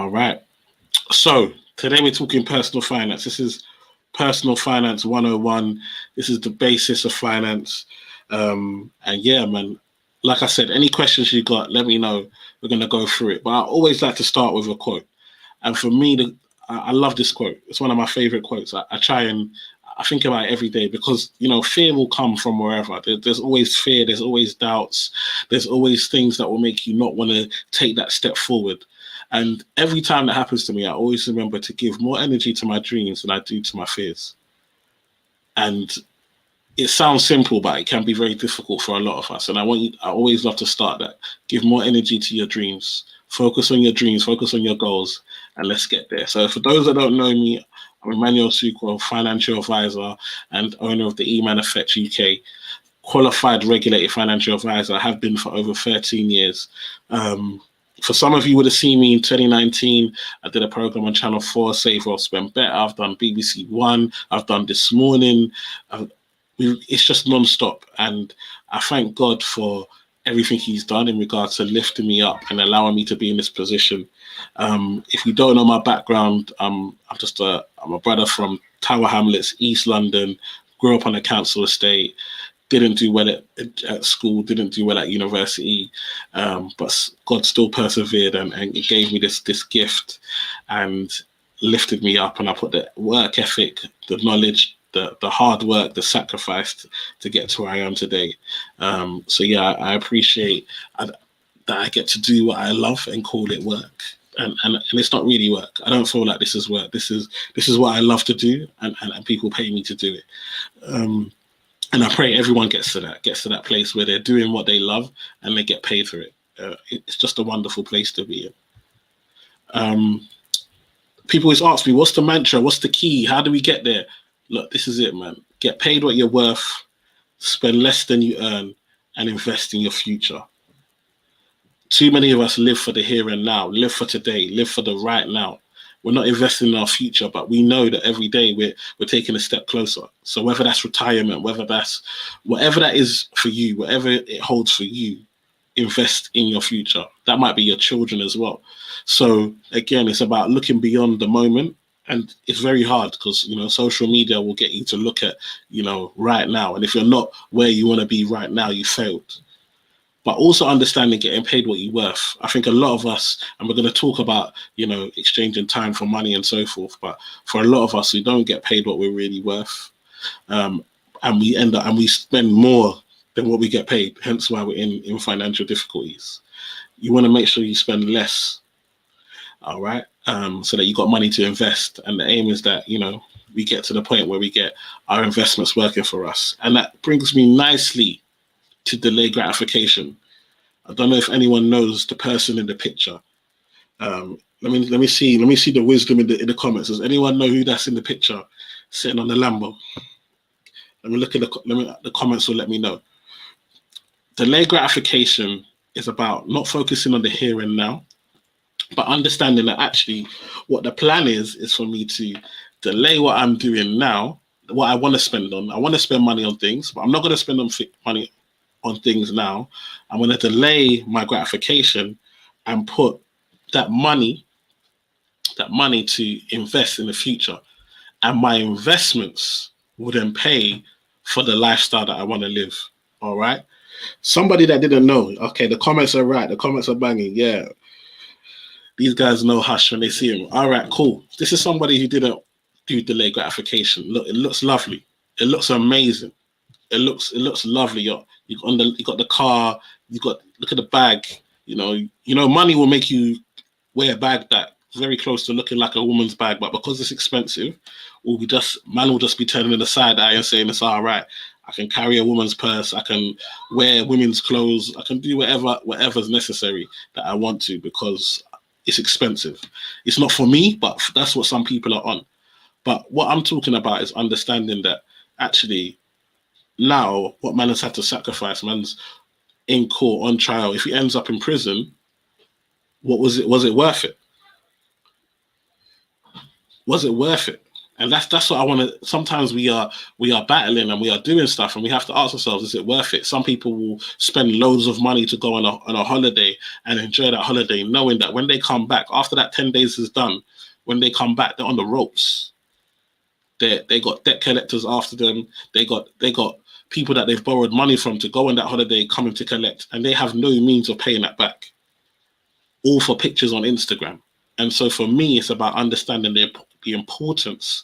All right. So today we're talking personal finance. This is Personal Finance 101. This is the basis of finance. And yeah, man, like I said, any questions you got, let me know. We're going to go through it. But I always like to start with a quote. And for me, I love this quote. It's one of my favorite quotes. I think about it every day because, fear will come from wherever. There's always fear. There's always doubts. There's always things that will make you not want to take that step forward. And every time that happens to me, I always remember to give more energy to my dreams than I do to my fears. And it sounds simple, but it can be very difficult for a lot of us. And I always love to start that. Give more energy to your dreams. Focus on your dreams, focus on your goals, and let's get there. So for those that don't know me, I'm Emmanuel Asuquo, financial advisor and owner of the E-Man Effect UK, qualified regulated financial advisor. I have been for over 13 years. For some of you would have seen me in 2019. I did a program on Channel 4, Save or Spend Better. I've done BBC One. I've done This Morning. It's just non-stop. And I thank God for everything he's done in regards to lifting me up and allowing me to be in this position. If you don't know my background, I'm a brother from Tower Hamlets, East London, grew up on a council estate, didn't do well at school, didn't do well at university, but God still persevered and it gave me this gift and lifted me up. And I put the work ethic, the knowledge, the hard work, the sacrifice to get to where I am today. So yeah, I appreciate that I get to do what I love and call it work. And it's not really work. I don't feel like this is work. This is what I love to do, and people pay me to do it. And I pray everyone gets to that place where they're doing what they love and they get paid for it. It's just a wonderful place to be in. People always ask me, what's the mantra? What's the key? How do we get there? Look, this is it, man. Get paid what you're worth, spend less than you earn, and invest in your future. Too many of us live for the here and now, live for today, live for the right now. We're not investing in our future, but we know that every day we're taking a step closer. So whether that's retirement, whatever that is for you, whatever it holds for you, invest in your future. That might be your children as well. So again, it's about looking beyond the moment. And it's very hard because, social media will get you to look at, right now. And if you're not where you want to be right now, you failed. But also understanding getting paid what you're worth. I think a lot of us, and we're going to talk about, exchanging time for money and so forth. But for a lot of us, we don't get paid what we're really worth. And we spend more than what we get paid. Hence why we're in financial difficulties. You want to make sure you spend less. All right. So that you got money to invest. And the aim is that, we get to the point where we get our investments working for us. And that brings me nicely to delay gratification. I don't know if anyone knows the person in the picture. Let me see the wisdom in the comments. Does anyone know who that's in the picture sitting on the Lambo? Let me look at the comments will let me know. Delay gratification is about not focusing on the here and now, but understanding that actually what the plan is for me to delay what I'm doing now, what I want to spend on. I want to spend money on things, but I'm not going to spend money on things now. I'm going to delay my gratification and put that money to invest in the future. And my investments will then pay for the lifestyle that I want to live. All right. Somebody that didn't know. Okay. The comments are right. The comments are banging. Yeah. These guys know Hush when they see him. All right, cool. This is somebody who didn't do delay gratification. Look, it looks lovely. It looks amazing. It looks lovely. You got the car. Look at the bag. Money will make you wear a bag that's very close to looking like a woman's bag, but because it's expensive, man will just be turning in the side eye and saying it's all right. I can carry a woman's purse. I can wear women's clothes. I can do whatever's necessary that I want to because it's expensive. It's not for me, but that's what some people are on. But what I'm talking about is understanding that actually now what man has had to sacrifice, man's in court, on trial. If he ends up in prison, what was it? Was it worth it? Was it worth it? And that's what I want to. Sometimes we are battling and we are doing stuff, and we have to ask ourselves: is it worth it? Some people will spend loads of money to go on a holiday and enjoy that holiday, knowing that when they come back after that 10 days is done, when they come back, they're on the ropes. They got debt collectors after them. They got people that they've borrowed money from to go on that holiday coming to collect, and they have no means of paying that back. All for pictures on Instagram. And so for me, it's about understanding the importance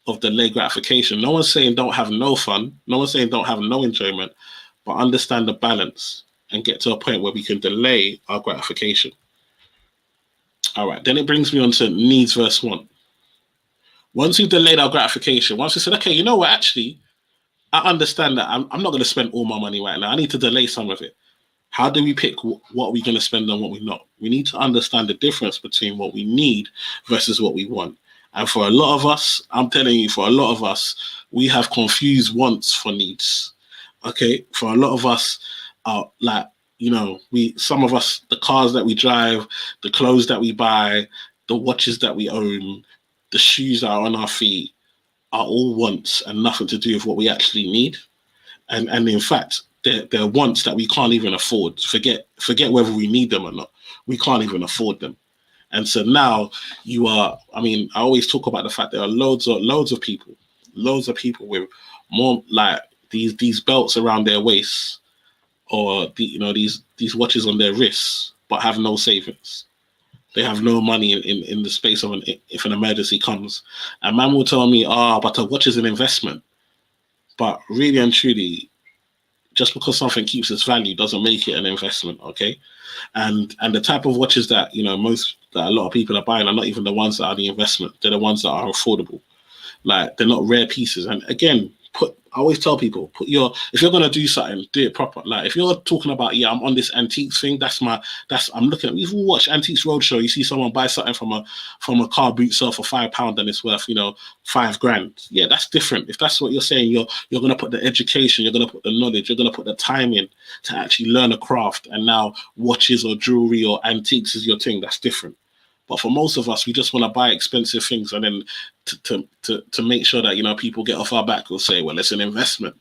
of delayed gratification. No one's saying don't have no fun. No one's saying don't have no enjoyment, but understand the balance and get to a point where we can delay our gratification. All right, then it brings me on to needs versus want. Once we've delayed our gratification, once we said, okay, you know what, actually, I understand that I'm not going to spend all my money right now. I need to delay some of it. How do we pick what we're going to spend and what we're not? We need to understand the difference between what we need versus what we want. And for a lot of us, I'm telling you, for a lot of us, we have confused wants for needs. Okay, for a lot of us, like, you know, some of us, the cars that we drive, the clothes that we buy, the watches that we own, the shoes that are on our feet are all wants and nothing to do with what we actually need. And in fact, they're wants that we can't even afford. Forget whether we need them or not. We can't even afford them. And so now I always talk about the fact there are loads of people with more like these belts around their waists, or these watches on their wrists, but have no savings. They have no money in the space of if an emergency comes. And man will tell me, but a watch is an investment. But really and truly, just because something keeps its value doesn't make it an investment, okay? And the type of watches that that a lot of people are buying are not even the ones that are the investment. They're the ones that are affordable. Like, they're not rare pieces. And again, I always tell people, if you're gonna do something, do it proper. Like, if you're talking about, I'm on this antiques thing, I'm looking at, we've all watched Antiques Roadshow. You see someone buy something from a car boot sale for £5 and it's worth, $5,000. Yeah, that's different. If that's what you're saying, you're gonna put the education, you're gonna put the knowledge, you're gonna put the time in to actually learn a craft, and now watches or jewelry or antiques is your thing, that's different. But for most of us, we just want to buy expensive things, and then to make sure that people get off our back, will say, well, it's an investment.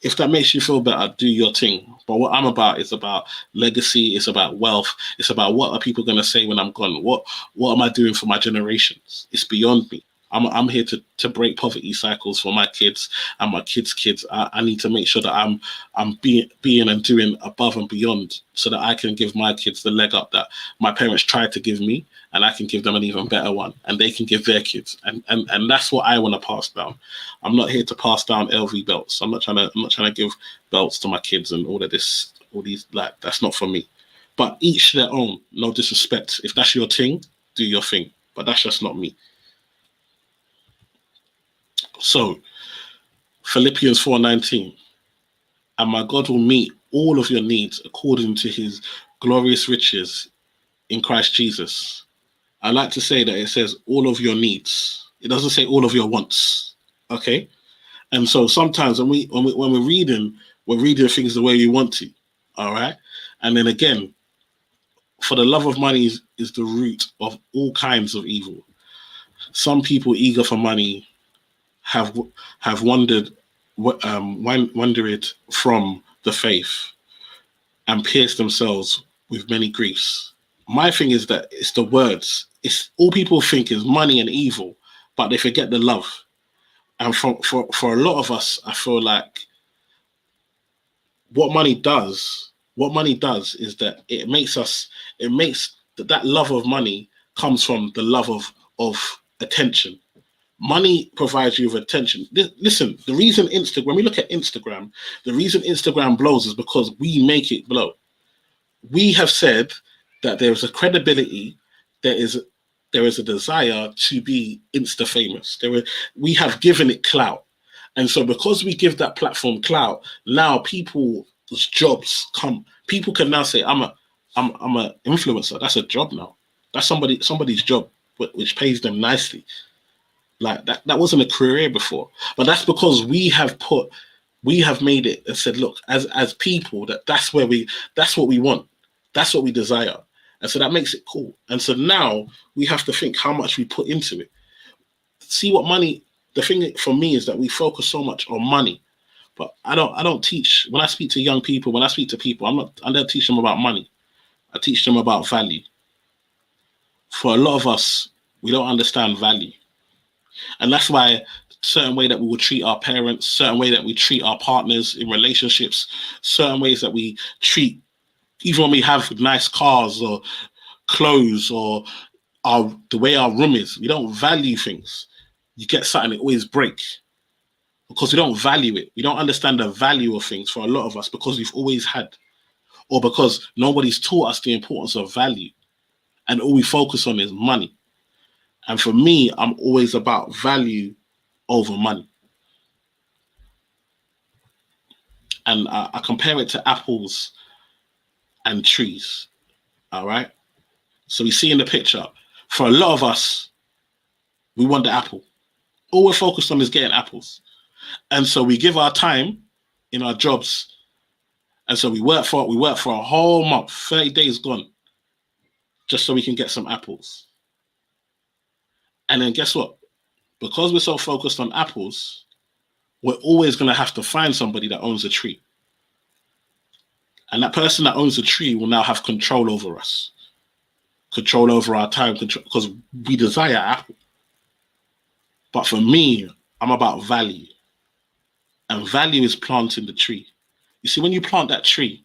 If that makes you feel better, do your thing. But what I'm about is about legacy. It's about wealth. It's about what are people going to say when I'm gone. What am I doing for my generations? It's beyond me. I'm here to break poverty cycles for my kids and my kids' kids. I need to make sure that I'm being and doing above and beyond, so that I can give my kids the leg up that my parents tried to give me, and I can give them an even better one, and they can give their kids. And that's what I want to pass down. I'm not here to pass down LV belts. I'm not trying to give belts to my kids and all these, like, that's not for me. But each their own. No disrespect. If that's your thing, do your thing. But that's just not me. So, Philippians 4:19, and my God will meet all of your needs according to his glorious riches in Christ Jesus. I like to say that it says all of your needs. It doesn't say all of your wants. Okay? And so sometimes when we're reading things the way we want to. All right? And then again, for the love of money is the root of all kinds of evil. Some people eager for money have wandered from the faith and pierced themselves with many griefs. My thing is that it's the words. It's all people think is money and evil, but they forget the love. And for a lot of us, I feel like what money does is that it makes that love of money comes from the love of attention. Money provides you with attention. Listen, the reason when we look at Instagram, the reason Instagram blows is because we make it blow. We have said that there is a credibility, there is a desire to be Insta famous. We have given it clout. And so because we give that platform clout, now people's jobs come. People can now say, I'm a influencer. That's a job now. That's somebody's job, which pays them nicely. Like that wasn't a career before, but that's because we have made it and said, look, as people, that's what we want, that's what we desire, and so that makes it cool. And so now we have to think how much we put into it. see what money. The thing for me is that we focus so much on money, but I don't teach. When I speak to young people, when I speak to people, I don't teach them about money. I teach them about value. For a lot of us, we don't understand value, and that's why certain way that we will treat our parents, certain way that we treat our partners in relationships, certain ways that we treat, even when we have nice cars or clothes or the way our room is, we don't value things. You get something, it always breaks because we don't value it. We don't understand the value of things for a lot of us because we've always had, or because nobody's taught us the importance of value, and all we focus on is money. And for me, I'm always about value over money. And I compare it to apples and trees. All right. So we see in the picture, for a lot of us, we want the apple. All we're focused on is getting apples. And so we give our time in our jobs. And so we work for a whole month, 30 days gone, just so we can get some apples. And then guess what? Because we're so focused on apples, we're always going to have to find somebody that owns a tree. And that person that owns the tree will now have control over us, control over our time, because we desire apple. But for me, I'm about value. And value is planting the tree. You see, when you plant that tree,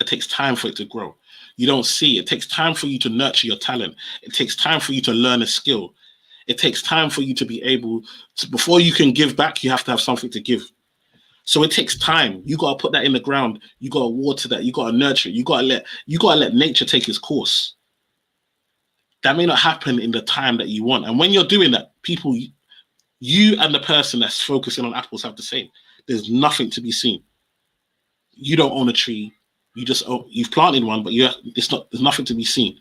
it takes time for it to grow. You don't see. It takes time for you to nurture your talent. It takes time for you to learn a skill. It takes time for you to be able to, before you can give back, you have to have something to give. So it takes time. You got to put that in the ground. You got to water that. You got to nurture it. You got to let nature take its course. That may not happen in the time that you want. And when you're doing that, people, you and the person that's focusing on apples have the same. There's nothing to be seen. You don't own a tree. You've planted one, but there's nothing to be seen.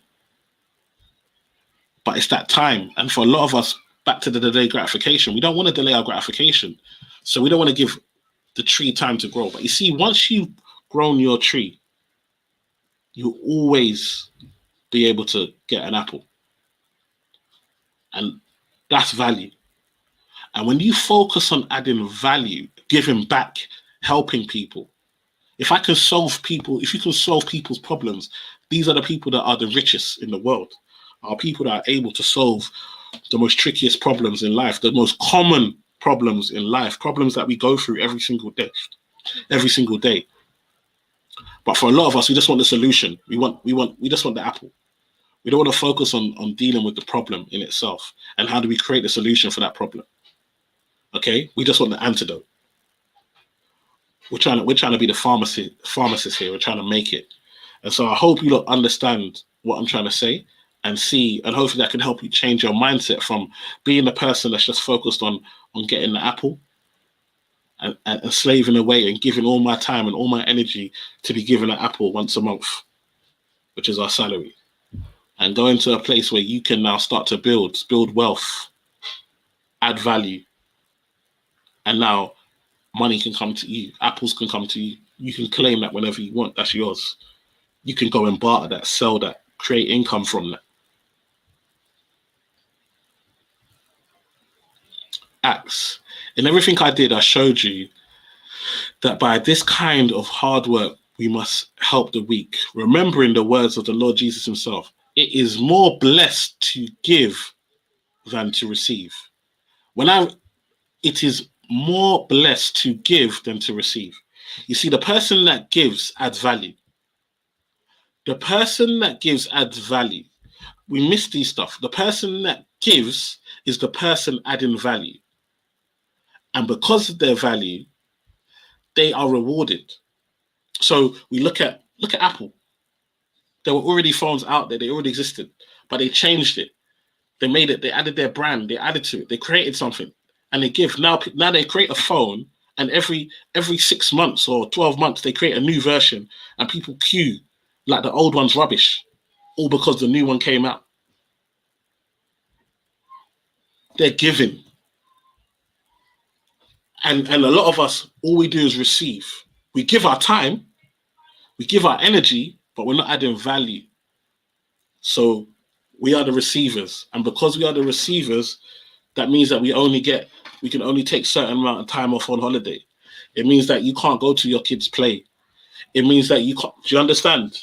But it's that time. And for a lot of us, back to the delayed gratification, we don't want to delay our gratification. So we don't want to give the tree time to grow. But you see, once you've grown your tree, you'll always be able to get an apple. And that's value. And when you focus on adding value, giving back, helping people, if you can solve people's problems, these are the people that are the richest in the world, are people that are able to solve the most trickiest problems in life, the most common problems in life, problems that we go through every single day. But for a lot of us, we just want the solution. We just want the apple. We don't want to focus on dealing with the problem in itself and how do we create the solution for that problem. Okay, we just want the antidote. We're trying to be the pharmacist here. We're trying to make it. And so I hope you lot understand what I'm trying to say and see, and hopefully that can help you change your mindset from being the person that's just focused on getting the apple and slaving away and giving all my time and all my energy to be given an apple once a month, which is our salary, and go into a place where you can now start to build wealth, add value, and now money can come to you. Apples can come to you. You can claim that whenever you want. That's yours. You can go and barter that, sell that, create income from that. Acts. In everything I did, I showed you that by this kind of hard work, we must help the weak. Remembering the words of the Lord Jesus himself, it is more blessed to give than to receive. It is more blessed to give than to receive. You see, the person that gives adds value. The person that gives adds value. We miss these stuff. The person that gives is the person adding value. And because of their value, they are rewarded. So we look at Apple. There were already phones out there. They already existed, but they changed it. They made it. They added their brand. They added to it. They created something. And they give. Now they create a phone, and every 6 months or 12 months they create a new version, and people queue like the old one's rubbish, all because the new one came out. They're giving, and a lot of us, all we do is receive. We give our time, we give our energy, but we're not adding value. So we are the receivers, and because we are the receivers, That means that we can only take certain amount of time off on holiday. It means that you can't go to your kids' play. It means that you can't. Do you understand?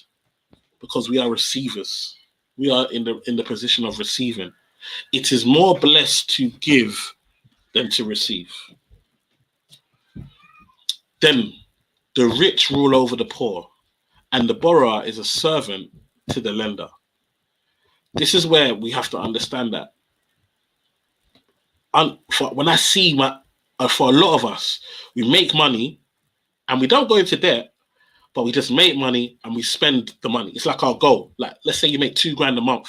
Because we are receivers. We are in the position of receiving. It is more blessed to give than to receive. Then the rich rule over the poor, and the borrower is a servant to the lender. This is where we have to understand that. When I see for a lot of us, we make money and we don't go into debt, but we just make money and we spend the money. It's like our goal. Like, let's say you make £2,000 a month.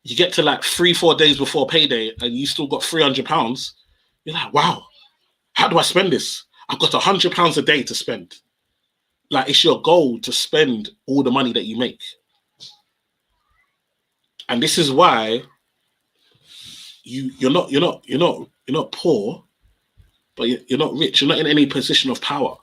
You get to like 3-4 days before payday and you still got £300. You're like, wow, how do I spend this? I've got £100 a day to spend. Like, it's your goal to spend all the money that you make. And this is why you're not poor, but you're not rich. You're not in any position of power,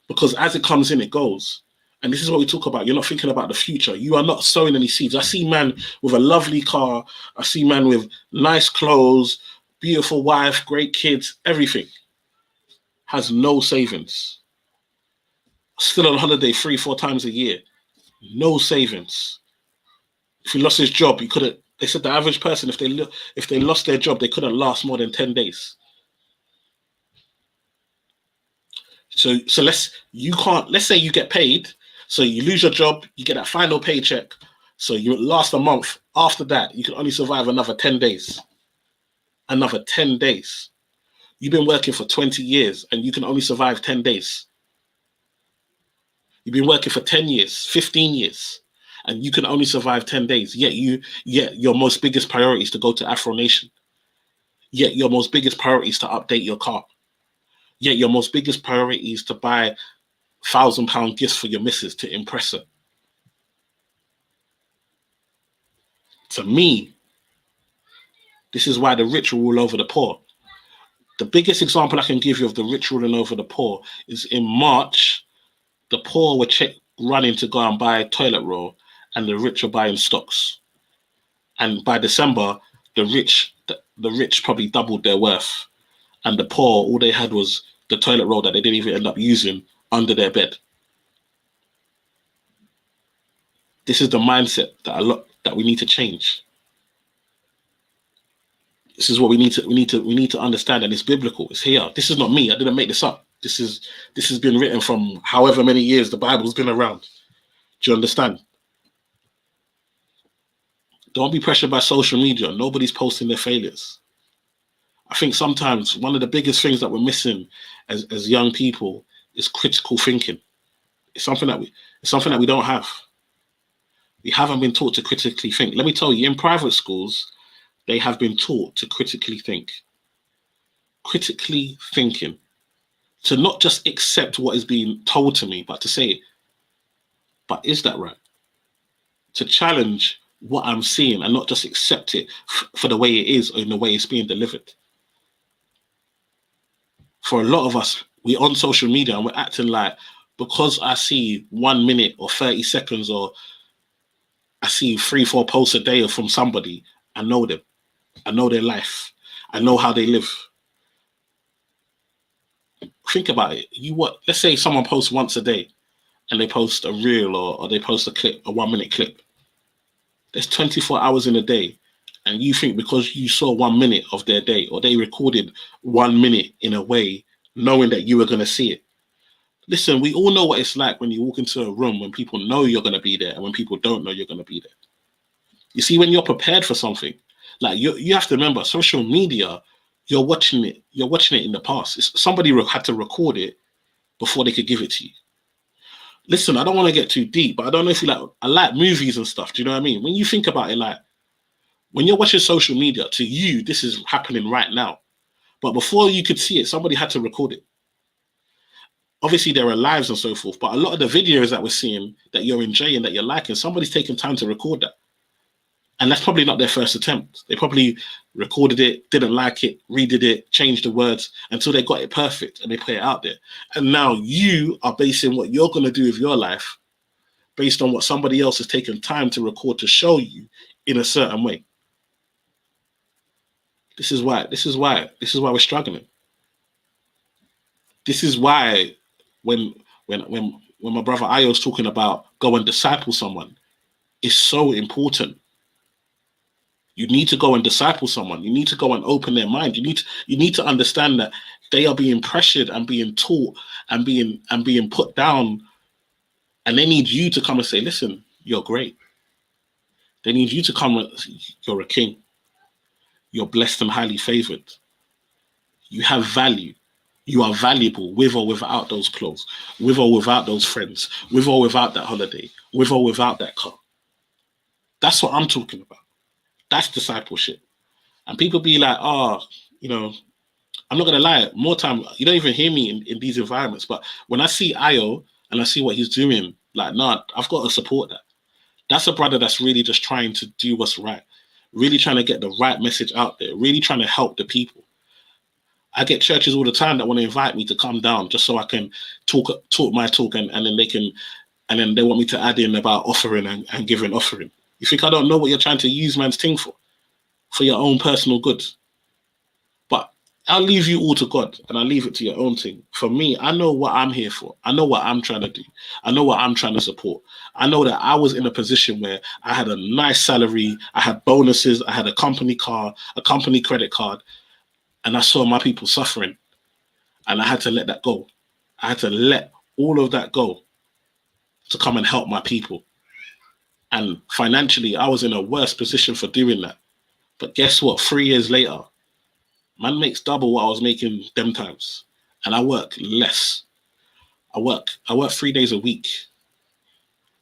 because as it comes in, it goes. And this is what we talk about. You're not thinking about the future. You are not sowing any seeds. I see man with a lovely car. I see man with nice clothes, beautiful wife, great kids, everything. Has no savings. Still on holiday 3-4 times a year. No savings. If he lost his job, he couldn't. They said the average person, if they lost their job, they couldn't last more than 10 days. So let's say you get paid. So you lose your job, you get that final paycheck. So you last a month. After that, you can only survive another 10 days. Another 10 days. You've been working for 20 years and you can only survive 10 days. You've been working for 10 years, 15 years, and you can only survive 10 days. Yet your most biggest priority is to go to Afro Nation. Yet your most biggest priority is to update your car. Yet your most biggest priority is to buy £1,000 gifts for your missus to impress her. To me, this is why the rich rule over the poor. The biggest example I can give you of the rich ruling over the poor is in March, the poor were running to go and buy toilet roll, and the rich were buying stocks. And by December, the rich probably doubled their worth, and the poor, all they had was the toilet roll that they didn't even end up using under their bed. This is the mindset that we need to change. This is what we need to understand, and it's biblical. It's here. This is not me. I didn't make this up. This has been written from however many years the Bible's been around. Do you understand? Don't be pressured by social media. Nobody's posting their failures. I think sometimes one of the biggest things that we're missing as young people is critical thinking. It's something that we don't have. We haven't been taught to critically think. Let me tell you, in private schools, they have been taught to critically think. Critically thinking. To not just accept what is being told to me, but to say, but is that right? To challenge what I'm seeing and not just accept it for the way it is or in the way it's being delivered. For a lot of us, we're on social media and we're acting like, because I see 1 minute or 30 seconds or I see 3-4 posts a day from somebody, I know them. I know their life. I know how they live. Think about it. Let's say someone posts once a day and they post a reel or they post a 1-minute clip. There's 24 hours in a day. And you think because you saw 1 minute of their day or they recorded 1 minute in a way, knowing that you were going to see it. Listen, we all know what it's like when you walk into a room when people know you're going to be there and when people don't know you're going to be there. You see, when you're prepared for something, like you have to remember, social media, you're watching it in the past. Somebody had to record it before they could give it to you. Listen, I don't want to get too deep, but I don't know if I like movies and stuff. Do you know what I mean? When you think about it, like when you're watching social media, to you, this is happening right now. But before you could see it, somebody had to record it. Obviously, there are lives and so forth, but a lot of the videos that we're seeing that you're enjoying, that you're liking, somebody's taken time to record that. And that's probably not their first attempt. They probably recorded it, didn't like it, redid it, changed the words until they got it perfect and they put it out there. And now you are basing what you're going to do with your life based on what somebody else has taken time to record to show you in a certain way. This is why we're struggling. This is why when my brother Ayo's talking about go and disciple someone, it's so important. You need to go and disciple someone. You need to go and open their mind. You need to understand that they are being pressured and being taught and being put down, and they need you to come and say, listen, you're great. They need you to come and you're a king. You're blessed and highly favored. You have value. You are valuable with or without those clothes, with or without those friends, with or without that holiday, with or without that car. That's what I'm talking about. That's discipleship. And people be like, oh, you know, I'm not going to lie. More time, you don't even hear me in these environments. But when I see Ayo and I see what he's doing, like, nah, I've got to support that. That's a brother that's really just trying to do what's right, really trying to get the right message out there, really trying to help the people. I get churches all the time that want to invite me to come down just so I can talk my talk, and then they want me to add in about offering and giving offering. You think I don't know what you're trying to use man's thing for your own personal good? But I'll leave you all to God, and I'll leave it to your own thing. For me, I know what I'm here for. I know what I'm trying to do. I know what I'm trying to support. I know that I was in a position where I had a nice salary, I had bonuses, I had a company car, a company credit card, and I saw my people suffering, and I had to let that go. I had to let all of that go to come and help my people. And financially, I was in a worse position for doing that. But guess what? 3 years later, man makes double what I was making them times. And I work less. I work 3 days a week.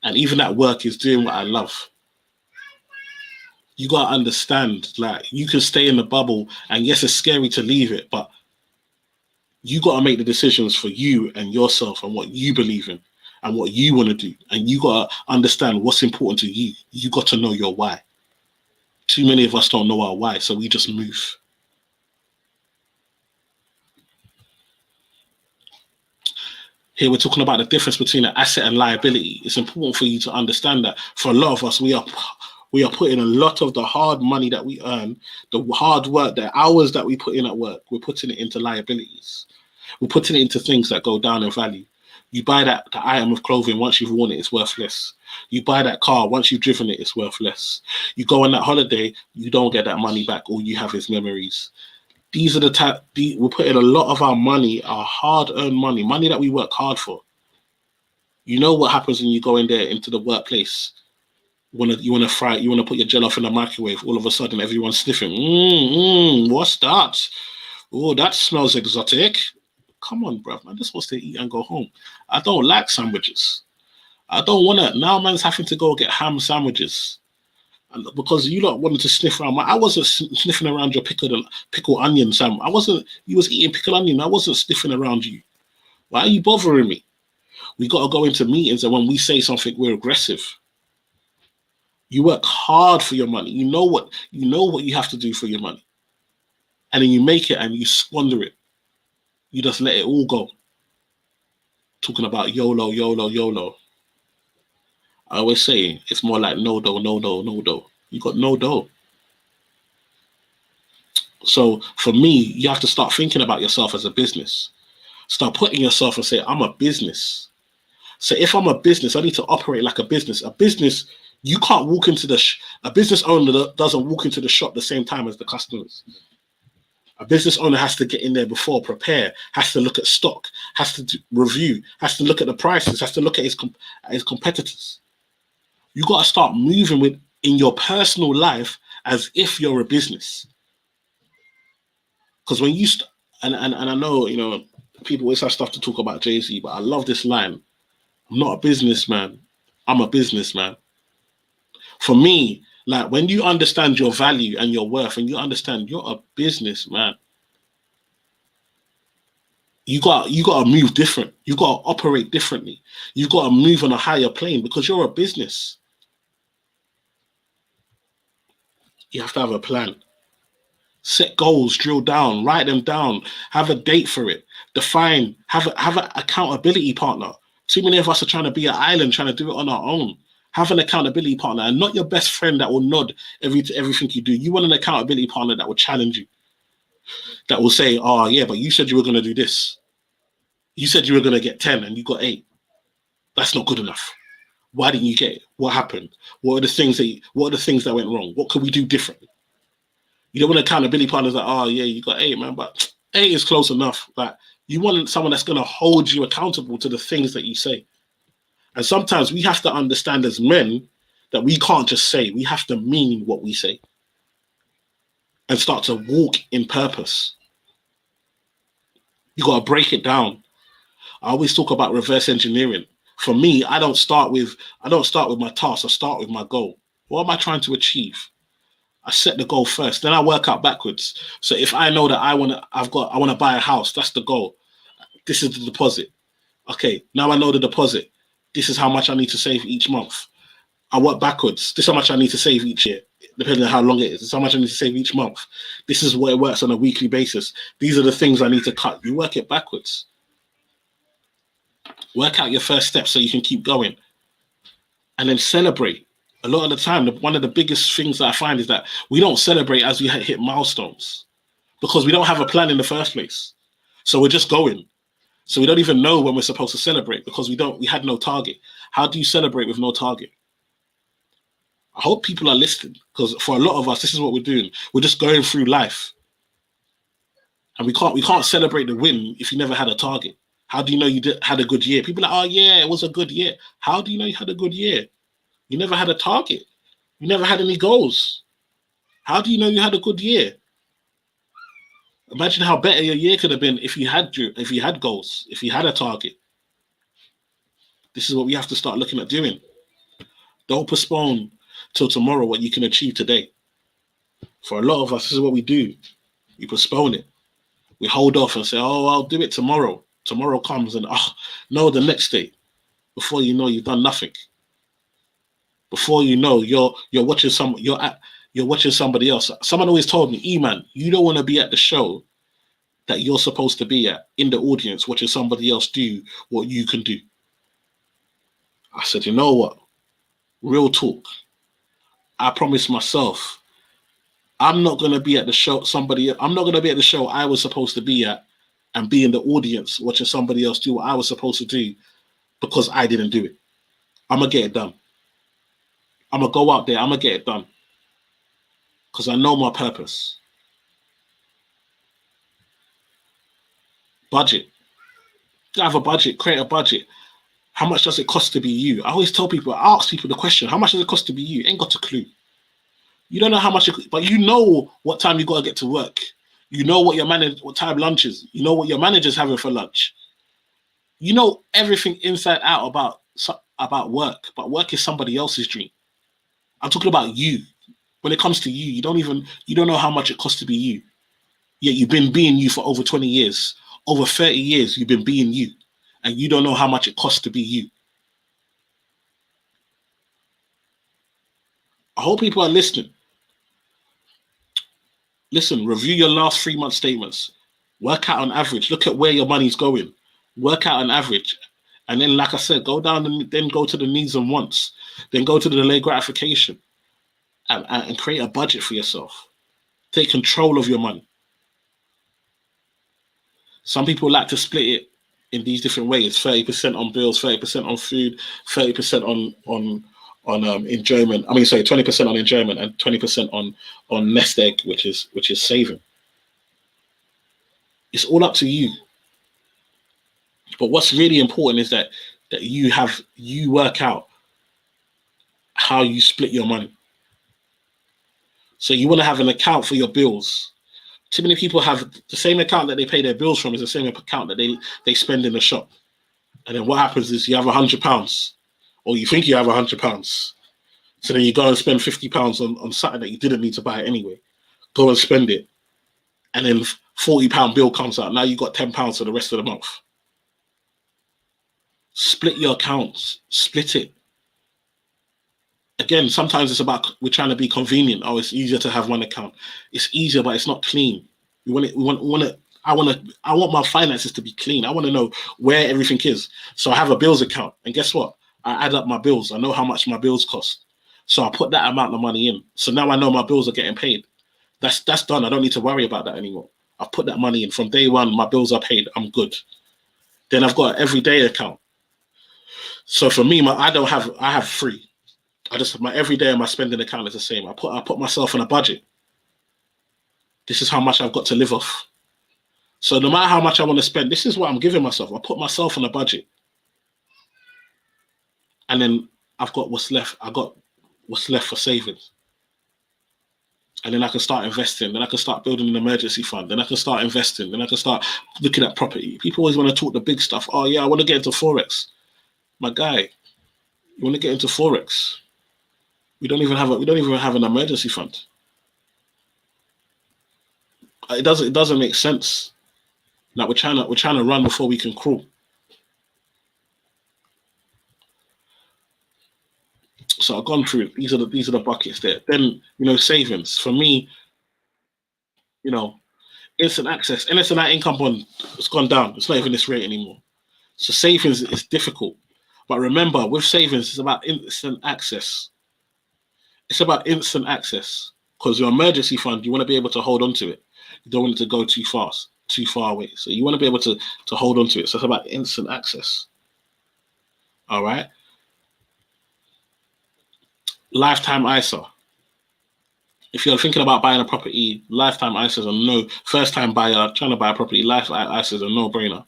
And even that work is doing what I love. You got to understand, like, you can stay in the bubble, and yes, it's scary to leave it, but you got to make the decisions for you and yourself and what you believe in and what you want to do. And you got to understand what's important to you. You got to know your why. Too many of us don't know our why, so we just move. Here we're talking about the difference between an asset and liability. It's important for you to understand that for a lot of us, we are putting a lot of the hard money that we earn, the hard work, the hours that we put in at work, we're putting it into liabilities. We're putting it into things that go down in value. You buy the item of clothing, once you've worn it, it's worth less. You buy that car, once you've driven it, it's worth less. You go on that holiday, you don't get that money back. All you have is memories. These are we're putting a lot of our money, our hard-earned money that we work hard for. You know what happens when you go in there into the workplace? You want to put your gel off in the microwave. All of a sudden, everyone's sniffing. What's that? Oh, that smells exotic. Come on, bruv, man, just supposed to eat and go home. I don't like sandwiches. I don't want to. Now man's having to go get ham sandwiches. And because you lot wanted to sniff around. I wasn't sniffing around your pickled onion, Sam. You was eating pickled onion. I wasn't sniffing around you. Why are you bothering me? We got to go into meetings, and when we say something, we're aggressive. You work hard for your money. You know what you have to do for your money. And then you make it and you squander it. You just let it all go. Talking about YOLO, YOLO, YOLO. I always say it's more like no dough, no dough, no dough. You got no dough. So for me, you have to start thinking about yourself as a business. Start putting yourself and say, I'm a business. So if I'm a business, I need to operate like a business. A business, you can't walk into a business owner doesn't walk into the shop the same time as the customers. A business owner has to get in there before, prepare, has to look at stock, has to review, has to look at the prices, has to look at his competitors. You got to start moving in your personal life as if you're a business. Because when you and I know, you know, people always have stuff to talk about Jay-Z, but I love this line. I'm not a businessman. I'm a businessman. For me, like, when you understand your value and your worth, and you understand you're a businessman, you got to move different. You got to operate differently. You got to move on a higher plane because you're a business. You have to have a plan. Set goals, drill down, write them down, have a date for it, define, have an accountability partner. Too many of us are trying to be an island, trying to do it on our own. Have an accountability partner, and not your best friend that will nod to everything you do. You want an accountability partner that will challenge you. that will say, oh yeah, but you said you were going to do this. You said you were going to get 10 and you got 8. That's not good enough. Why didn't you get it? What happened? What are the things that went wrong? What could we do differently? You don't want accountability partners like, oh yeah, you got 8, man, but 8 is close enough. Like, you want someone that's going to hold you accountable to the things that you say. And sometimes we have to understand as men that we can't just say, we have to mean what we say and start to walk in purpose. You got to break it down. I always talk about reverse engineering. For me, I don't start with my task. I start with my goal. What am I trying to achieve? I set the goal first, then I work out backwards. So if I know that I want to buy a house, that's the goal. This is the deposit. Okay, now I know the deposit. This is how much I need to save each month. I work backwards. This is how much I need to save each year, depending on how long it is. This is how much I need to save each month. This is what it works on a weekly basis. These are the things I need to cut. You work it backwards. Work out your first steps so you can keep going. And then celebrate. A lot of the time, one of the biggest things that I find is that we don't celebrate as we hit milestones because we don't have a plan in the first place. So we're just going. So we don't even know when we're supposed to celebrate because we had no target. How do you celebrate with no target? I hope people are listening because for a lot of us, this is what we're doing. We're just going through life. And we can't celebrate the win if you never had a target. How do you know you had a good year? People are like, oh yeah, it was a good year. How do you know you had a good year? You never had a target. You never had any goals. How do you know you had a good year? Imagine how better your year could have been if you had goals, if you had a target. This is what we have to start looking at doing. Don't postpone till tomorrow what you can achieve today. For a lot of us, this is what we do. We postpone it. We hold off and say, oh, I'll do it tomorrow. Tomorrow comes and no, the next day. Before you know, you've done nothing. Before you know, you're watching somebody else. Someone always told me, man, you don't want to be at the show that you're supposed to be at in the audience watching somebody else do what you can do. I said, you know what? Real talk. I promised myself I'm not going to be at the show I was supposed to be at and be in the audience watching somebody else do what I was supposed to do because I didn't do it. I'm going to get it done. I'm going to go out there. I'm going to get it done because I know my purpose. Budget. Have a budget. Create a budget. How much does it cost to be you? I always tell people, I ask people the question, how much does it cost to be you? Ain't got a clue. You don't know how much, but you know what time you got to get to work. You know what time lunch is. You know what your manager's having for lunch. You know everything inside out about work, but work is somebody else's dream. I'm talking about you. When it comes to you, you don't know how much it costs to be you. Yet you've been being you for over 20 years. Over 30 years, you've been being you. And you don't know how much it costs to be you. I hope people are listening. Listen, review your last 3-month statements. Work out on average. Look at where your money's going. Work out on average. And then, like I said, go down and then go to the needs and wants. Then go to the delayed gratification and create a budget for yourself. Take control of your money. Some people like to split it in these different ways: 30% on bills, 30% on food, 30% on enjoyment. 20% on enjoyment and 20% on nest egg, which is saving. It's all up to you. But what's really important is that you work out how you split your money. So you want to have an account for your bills. Too many people have the same account that they pay their bills from is the same account that they spend in the shop. And then what happens is you have £100, or you think you have £100. So then you go and spend £50 on something that you didn't need to buy anyway. Go and spend it. And then £40 bill comes out. Now you've got £10 for the rest of the month. Split your accounts. Split it. Again, sometimes it's about we're trying to be convenient. Oh, it's easier to have one account. It's easier, but it's not clean. I want my finances to be clean. I want to know where everything is. So I have a bills account, and guess what? I add up my bills. I know how much my bills cost. So I put that amount of money in. So now I know my bills are getting paid. That's done. I don't need to worry about that anymore. I've put that money in from day one. My bills are paid. I'm good. Then I've got an everyday account. So for me, I have three. I just have my everyday and my spending account is the same. I put myself on a budget. This is how much I've got to live off. So no matter how much I want to spend, this is what I'm giving myself. I put myself on a budget. And then I've got what's left. I got what's left for savings. And then I can start investing. Then I can start building an emergency fund. Then I can start investing. Then I can start looking at property. People always want to talk the big stuff. Oh yeah, I want to get into Forex. My guy, you want to get into Forex? We don't even have an emergency fund. It doesn't make sense. Like we're trying to run before we can crawl. So I've gone through. These are the buckets there. Then savings for me. Instant access, NS&I income bond, it's gone down. It's not even this rate anymore. So savings is difficult. But remember, with savings, it's about instant access. It's about instant access. Because your emergency fund, you want to be able to hold on to it. You don't want it to go too far away. So you want to be able to hold on to it. So it's about instant access. All right. Lifetime ISA. If you're thinking about buying a property, lifetime ISAs are no. First time buyer trying to buy a property, lifetime ISAs are no brainer.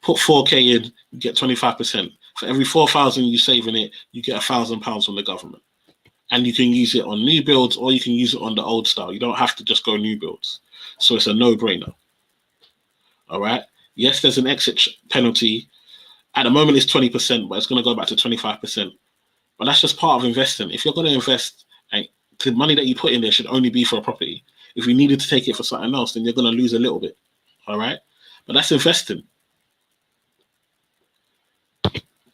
Put 4K in, you get 25%. For every 4,000 you save in it, you get £1,000 from the government. And you can use it on new builds or you can use it on the old style. You don't have to just go new builds. So it's a no-brainer. All right. Yes, there's an exit penalty. At the moment, it's 20%, but it's going to go back to 25%. But that's just part of investing. If you're going to invest, the money that you put in there should only be for a property. If you needed to take it for something else, then you're going to lose a little bit. All right. But that's investing.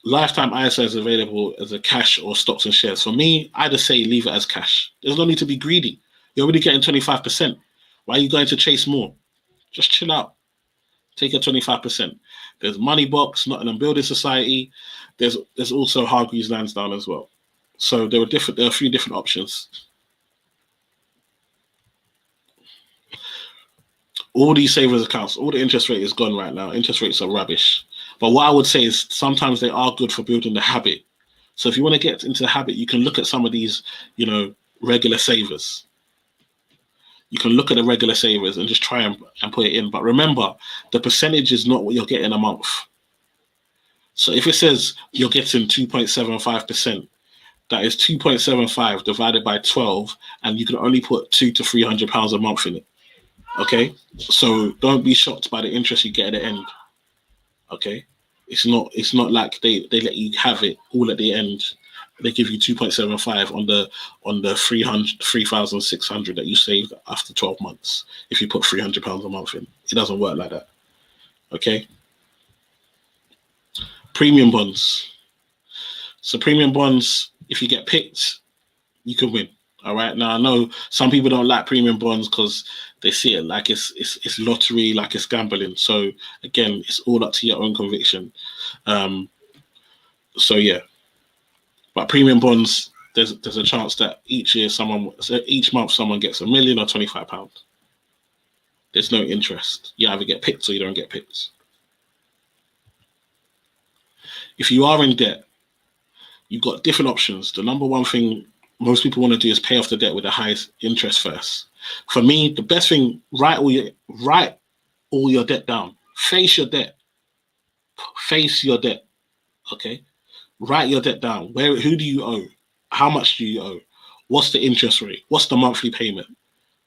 Lifetime ISA is available as a cash or stocks and shares. For me, I just say leave it as cash. There's no need to be greedy. You're already getting 25%. Why are you going to chase more? Just chill out. Take your 25%. There's Money Box, Nottingham Building Society. There's also Hargreaves Lansdowne as well. So there are a few different options. All these savings accounts, all the interest rate is gone right now. Interest rates are rubbish. But what I would say is sometimes they are good for building the habit. So if you want to get into the habit, you can look at some of these, regular savers. You can look at the regular savers and just try and put it in. But remember, the percentage is not what you're getting a month. So if it says you're getting 2.75%, that is 2.75 divided by 12, and you can only put £200 to £300 a month in it. Okay, so don't be shocked by the interest you get at the end. Okay, it's not like they let you have it all at the end. They give you 2.75 on the 3,600 that you saved after 12 months. If you put £300 a month in, it doesn't work like that. Okay. Premium bonds. So premium bonds, if you get picked, you can win. All right. Now I know some people don't like premium bonds because they see it like it's lottery, like it's gambling. So again, it's all up to your own conviction. So yeah, but premium bonds, there's a chance that each month someone gets £1 million or £25. There's no interest. You either get picked or you don't get picked. If you are in debt, you've got different options. The number one thing most people want to do is pay off the debt with the highest interest first. For me, the best thing, write all your debt down. Face your debt. Face your debt. Okay? Write your debt down. Who do you owe? How much do you owe? What's the interest rate? What's the monthly payment?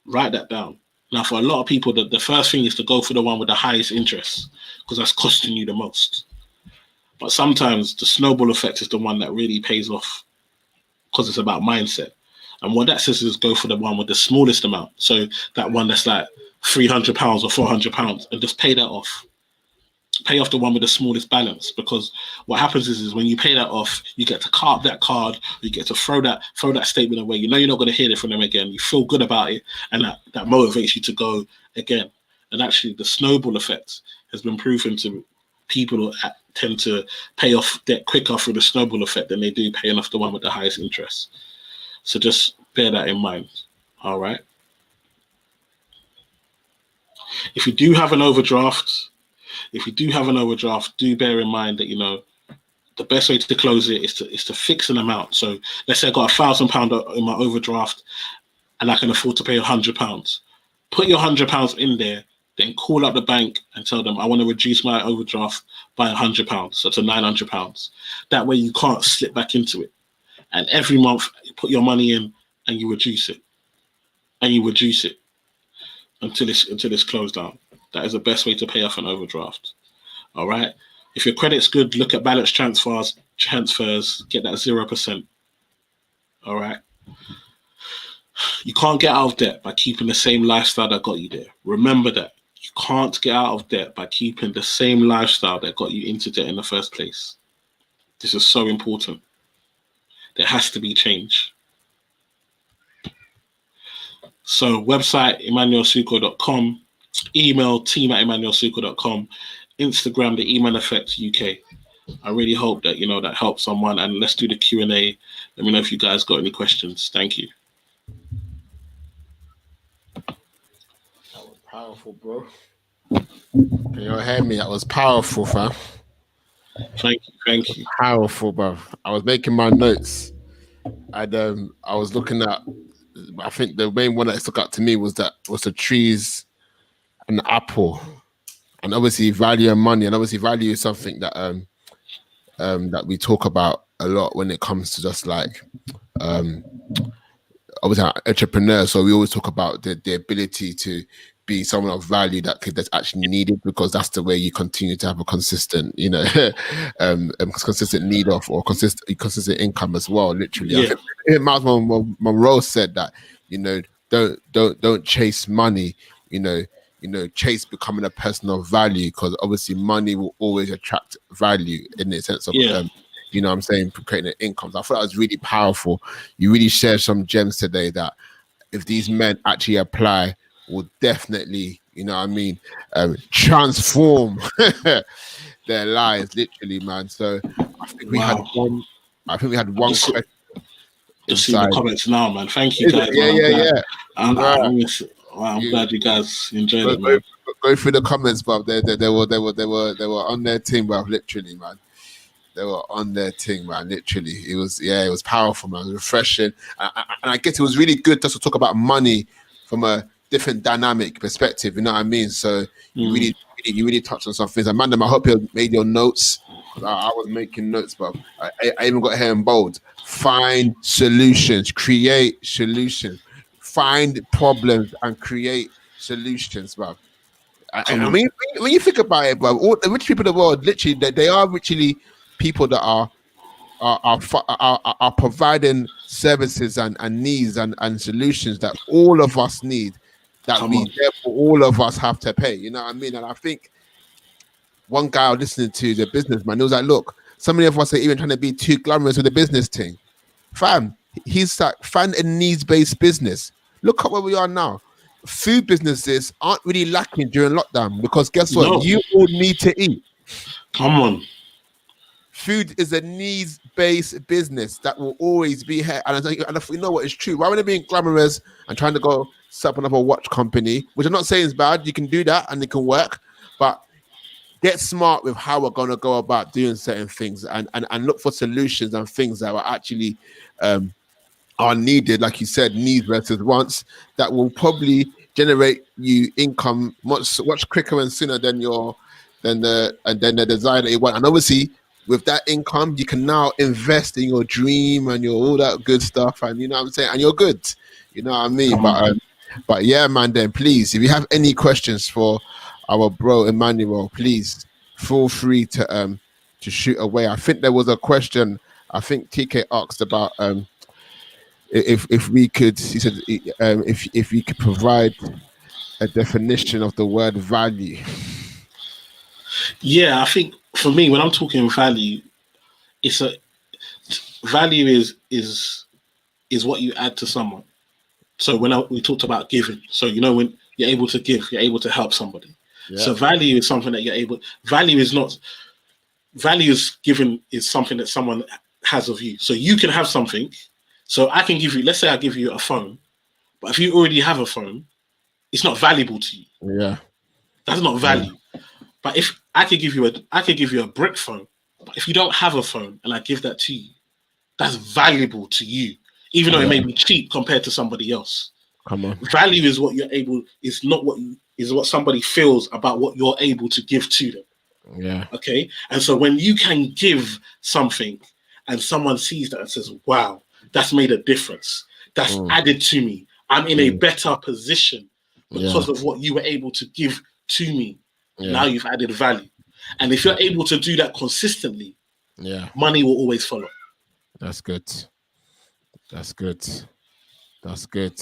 Write that down. Now, for a lot of people, the first thing is to go for the one with the highest interest because that's costing you the most. But sometimes the snowball effect is the one that really pays off because it's about mindset. And what that says is go for the one with the smallest amount. So that one that's like £300 or £400 and just pay that off. Pay off the one with the smallest balance, because what happens is when you pay that off, you get to carve that card, you get to throw that statement away. You know you're not going to hear it from them again. You feel good about it, and that motivates you to go again. And actually, the snowball effect has been proven to people who tend to pay off debt quicker through the snowball effect than they do paying off the one with the highest interest. So just bear that in mind. All right. If you do have an overdraft, do bear in mind that, you know, the best way to close it is to fix an amount. So let's say I got £1,000 in my overdraft and I can afford to pay £100. Put your £100 in there, then call up the bank and tell them I want to reduce my overdraft by £100, so to £900. That way you can't slip back into it. And every month you put your money in and you reduce it. And you reduce it until it's closed down. That is the best way to pay off an overdraft. All right. If your credit's good, look at balance transfers, get that 0%. All right. You can't get out of debt by keeping the same lifestyle that got you there. Remember that. You can't get out of debt by keeping the same lifestyle that got you into debt in the first place. This is so important. There has to be change. So website, emmanuelasuquo.com, email team@emmanuelasuquo.com, Instagram, the Eman Effect UK. I really hope that, you know, that helps someone, and let's do the Q&A. Let me know if you guys got any questions. Thank you. That was powerful, bro. Can you hear me? That was powerful, fam. Thank you. Powerful, bro. I was making my notes, and I was looking at. I think the main one that stuck out to me was the trees and the apple, and obviously value and money, and obviously value is something that that we talk about a lot when it comes to just like obviously entrepreneurs. So we always talk about the ability to be someone of value that's actually needed, because that's the way you continue to have a consistent, you know, consistent need of, or consistent income as well. Literally, Yeah. I think Miles Monroe said that, you know, don't chase money, you know, chase becoming a person of value, because obviously money will always attract value in the sense of, you know what I'm saying, creating an income. So I thought that was really powerful. You really shared some gems today that if these men actually apply, will definitely, you know what I mean, transform their lives, literally, man. So I think we had one. I think we had one question. Just see the comments now, man. Thank you, guys. I'm glad you guys enjoyed it, man. Go through the comments, bruv. They were on their team, bruv. Literally, man. They were on their thing, man. Literally, it was powerful, man. It was refreshing, and I guess it was really good just to talk about money from a different dynamic perspective. You know what I mean? So you really touched on some things. Amanda, I hope you made your notes. I was making notes, but I even got here in bold. Find solutions, create solutions, find problems and create solutions, bro. I mean, when you think about it, bro, all the rich people in the world, literally, they are literally people that are providing services and needs and solutions that all of us need, that therefore all of us have to pay. You know what I mean? And I think one guy I was listening to, the businessman, he was like, look, so many of us are even trying to be too glamorous with the business thing. Fam, he's like, find a needs-based business. Look at where we are now. Food businesses aren't really lacking during lockdown, because guess what? No. You all need to eat. Come on. Food is a needs-based business that will always be here. And if we know what is true, why would it be glamorous and trying to go set up another watch company, which I'm not saying is bad. You can do that and it can work, but get smart with how we're going to go about doing certain things, and look for solutions and things that are actually are needed, like you said, needs versus wants, that will probably generate you income much quicker and sooner than the desire that you want. And obviously, with that income, you can now invest in your dream and your all that good stuff, and you know what I'm saying, and you're good. You know what I mean? But yeah, man. Then please, if you have any questions for our bro Emmanuel, please feel free to shoot away. I think there was a question. I think TK asked about if we could. He said if we could provide a definition of the word value. Yeah, I think for me, when I'm talking value, value is what you add to someone. So we talked about giving, so you know, when you're able to give, you're able to help somebody. Yeah. So value is something that you're able. Value is given is something that someone has of you. So you can have something. So I can give you. Let's say I give you a phone, but if you already have a phone, it's not valuable to you. Yeah. That's not value. But if I could give you a brick phone, but if you don't have a phone and I give that to you, that's valuable to you, even though it may be cheap compared to somebody else. Come on. Value is what you're able, is not what you, is what somebody feels about what you're able to give to them. Yeah. Okay. And so when you can give something and someone sees that and says, wow, that's made a difference. That's added to me. I'm in a better position because of what you were able to give to me. Yeah. Now you've added value. And if you're able to do that consistently, money will always follow. That's good. That's good. That's good.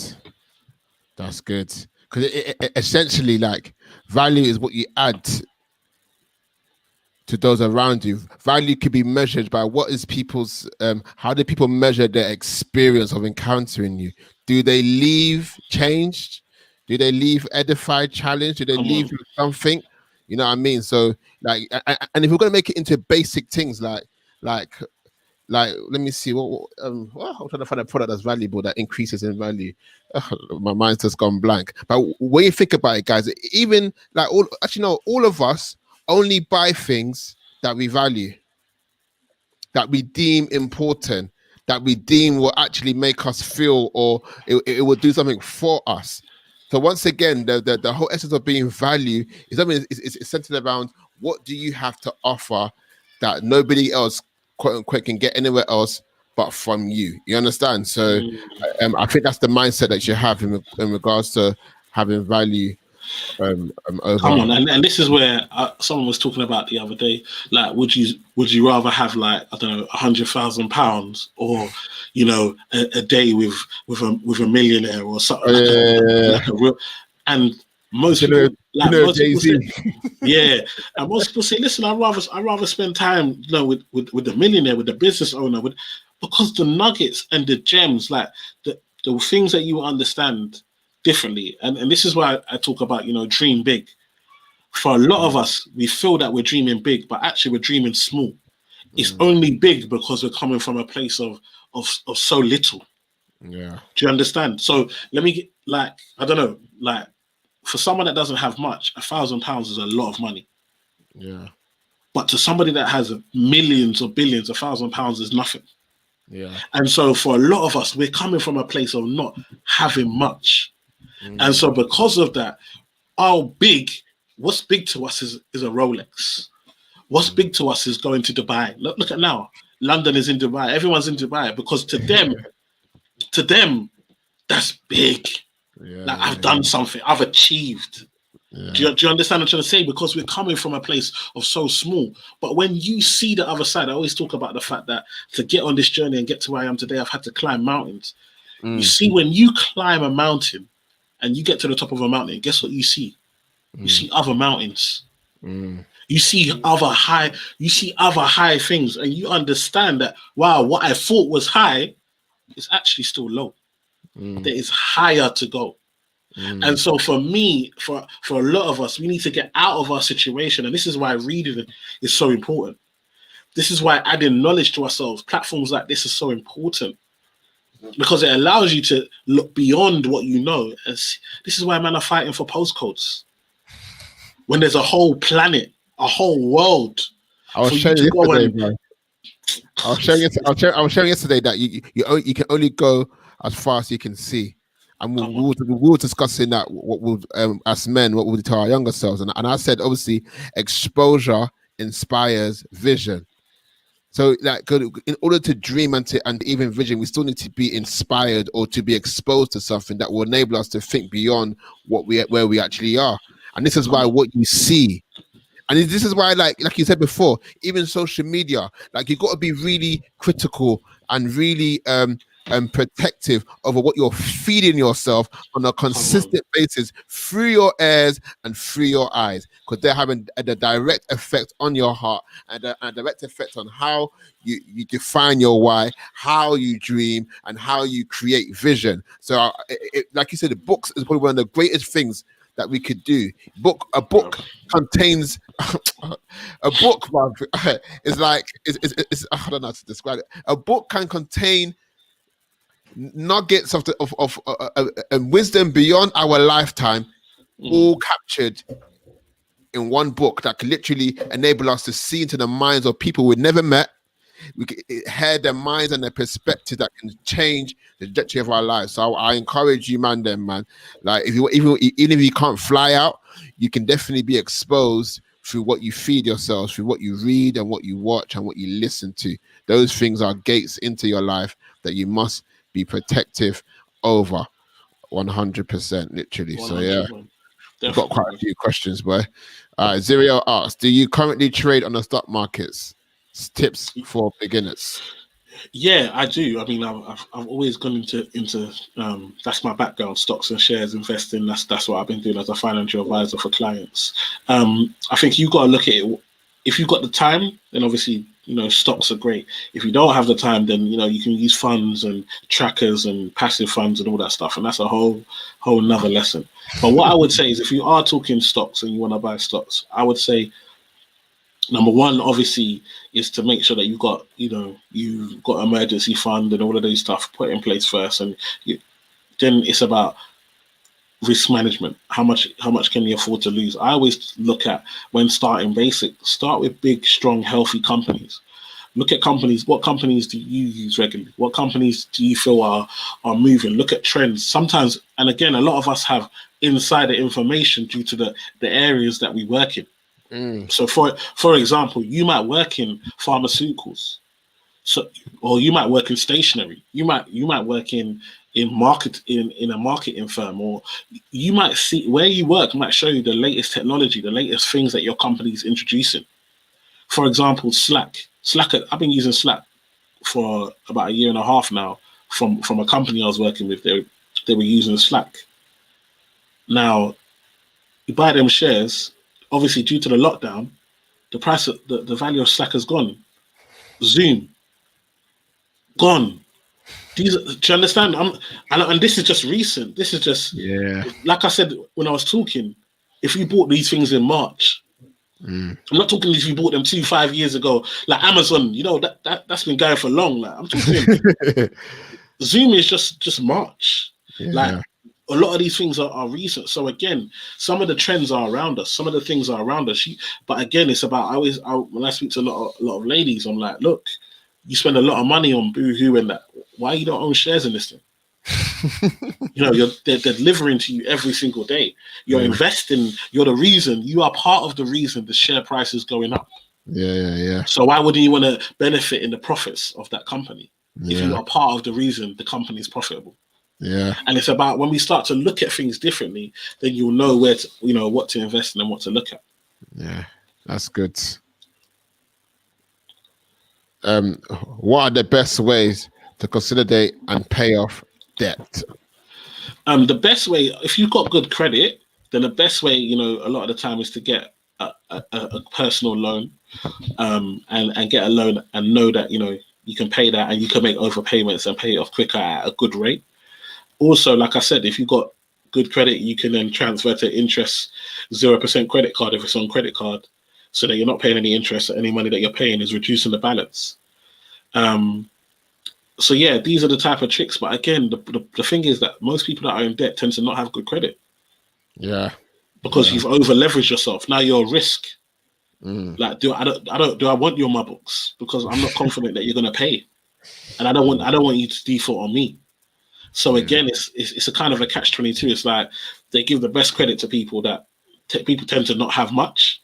That's good. Because it essentially, like, value is what you add to those around you. Value could be measured by what is people's, how do people measure their experience of encountering you? Do they leave changed? Do they leave edified, challenged? Do they leave with something? You know what I mean? So, like, and if we're going to make it into basic things, like, let me see well, I'm trying to find a product that's valuable that increases in value. My mind's just gone blank. But when you think about it, guys, even like all of us only buy things that we value, that we deem important, that we deem will actually make us feel, or it will do something for us. So once again, the whole essence of being value is something is centered around what do you have to offer that nobody else, quote unquote, can get anywhere else but from you. You understand? So I think that's the mindset that you have in regards to having value. Over. Come on, and this is where someone was talking about the other day. Like, would you rather have, like, I don't know, £100,000 or, you know, a day with a millionaire or something? Like a real, and most people, like, most people say, yeah, and most people say, listen, I'd rather spend time, you know, with the millionaire, with the business owner, because the nuggets and the gems, like the things that you understand differently. And this is why I talk about, you know, dream big. For a lot of us, we feel that we're dreaming big, but actually we're dreaming small. It's only big because we're coming from a place of so little. Yeah. Do you understand? So let me get, like, I don't know, like, for someone that doesn't have much, £1,000 is a lot of money. Yeah. But to somebody that has millions or billions, £1,000 is nothing. Yeah. And so for a lot of us, we're coming from a place of not having much. And so because of that, what's big to us is a Rolex. What's big to us is going to Dubai. Look at now. London is in Dubai. Everyone's in Dubai because to them, that's big. Yeah, like, I've done something. I've achieved. Yeah. Do you understand what I'm trying to say? Because we're coming from a place of so small. But when you see the other side, I always talk about the fact that to get on this journey and get to where I am today, I've had to climb mountains. You see, when you climb a mountain and you get to the top of a mountain, guess what you see? You see other mountains. You see other high things, and you understand that, wow, what I thought was high is actually still low. There is higher to go. And so for me, for a lot of us, we need to get out of our situation. And this is why reading is so important. This is why adding knowledge to ourselves, platforms like this, is so important. Because it allows you to look beyond what you know. This is why men are fighting for postcodes. When there's a whole planet, a whole world. I was showing yesterday that you can only go as far as you can see. And we were discussing that what would as men, what would we tell our younger selves? And I said, obviously, exposure inspires vision. So, like, in order to dream and even vision, we still need to be inspired or to be exposed to something that will enable us to think beyond where we actually are. And this is why what you see, and this is why, like you said before, even social media, like, you got to be really critical and really protective over what you're feeding yourself on a consistent basis through your ears and through your eyes, because they're having a direct effect on your heart and a direct effect on how you define your why, how you dream, and how you create vision. So like you said, the books is probably one of the greatest things that we could do. A book contains a book, man, is like it's I don't know how to describe it. A book can contain nuggets of wisdom beyond our lifetime, all captured in one book that could literally enable us to see into the minds of people we've never met. We can hear their minds and their perspective that can change the trajectory of our lives. So I encourage you, man. Like if you even if you can't fly out, you can definitely be exposed through what you feed yourselves, through what you read and what you watch and what you listen to. Those things are gates into your life that you must be protective over 100%, literally. 100%. So yeah, we've got quite a few questions, boy. Zeriel asks, do you currently trade on the stock markets? Tips for beginners. Yeah, I do. I mean, I've always gone into that's my background, stocks and shares investing. That's what I've been doing as a financial advisor for clients. I think you've got to look at it. If you've got the time, then obviously, stocks are great. If you don't have the time, then, you can use funds and trackers and passive funds and all that stuff. And that's a whole nother lesson. But what I would say is if you are talking stocks and you want to buy stocks, I would say, number one, obviously, is to make sure that you've got emergency fund and all of those stuff put in place first, and then it's about risk management. How much can you afford to lose? I always look at, when starting basic, start with big, strong, healthy companies. Look at companies. What companies do you use regularly? What companies do you feel are moving? Look at trends. Sometimes, and again, a lot of us have insider information due to the areas that we work in. So for example, you might work in pharmaceuticals, or you might work in stationery. You might work in a marketing firm, or you might see where you work might show you the latest technology, the latest things that your company is introducing. For example, Slack. I've been using Slack for about 1.5 years now. From a company I was working with, they were using Slack. Now, you buy them shares. Obviously, due to the lockdown, the price of the value of Slack has gone. Zoom, gone. Do you understand? And this is just recent. This is just, like I said when I was talking. If you bought these things in March, I'm not talking if you bought them 5 years ago, like Amazon. That's been going for long. Like I'm talking, Zoom is just March. Like, a lot of these things are recent. So again, some of the trends are around us. Some of the things are around us. But again, it's about, when I speak to a lot of ladies, I'm like, look, you spend a lot of money on Boohoo and that. Why you don't own shares in this thing? They're delivering to you every single day. You're investing. You're the reason. You are part of the reason the share price is going up. Yeah. So why wouldn't you want to benefit in the profits of that company if you are part of the reason the company is profitable? Yeah. And it's about, when we start to look at things differently, then you'll know where to, what to invest in and what to look at. Yeah, that's good. What are the best ways to consolidate and pay off debt? The best way, if you've got good credit, then the best way, a lot of the time, is to get a personal loan, and get a loan and know that, you can pay that and you can make overpayments and pay it off quicker at a good rate. Also, like I said, if you've got good credit, you can then transfer to interest 0% credit card if it's on credit card, so that you're not paying any interest. Any money that you're paying is reducing the balance. So yeah, these are the type of tricks. But again, the thing is that most people that are in debt tend to not have good credit. Yeah. Because you've over leveraged yourself. Now you're a risk. Like, do I want you on my books? Because I'm not confident that you're gonna pay, and I don't want you to default on me. So again, it's a kind of a catch-22. It's like they give the best credit to people that people tend to not to have much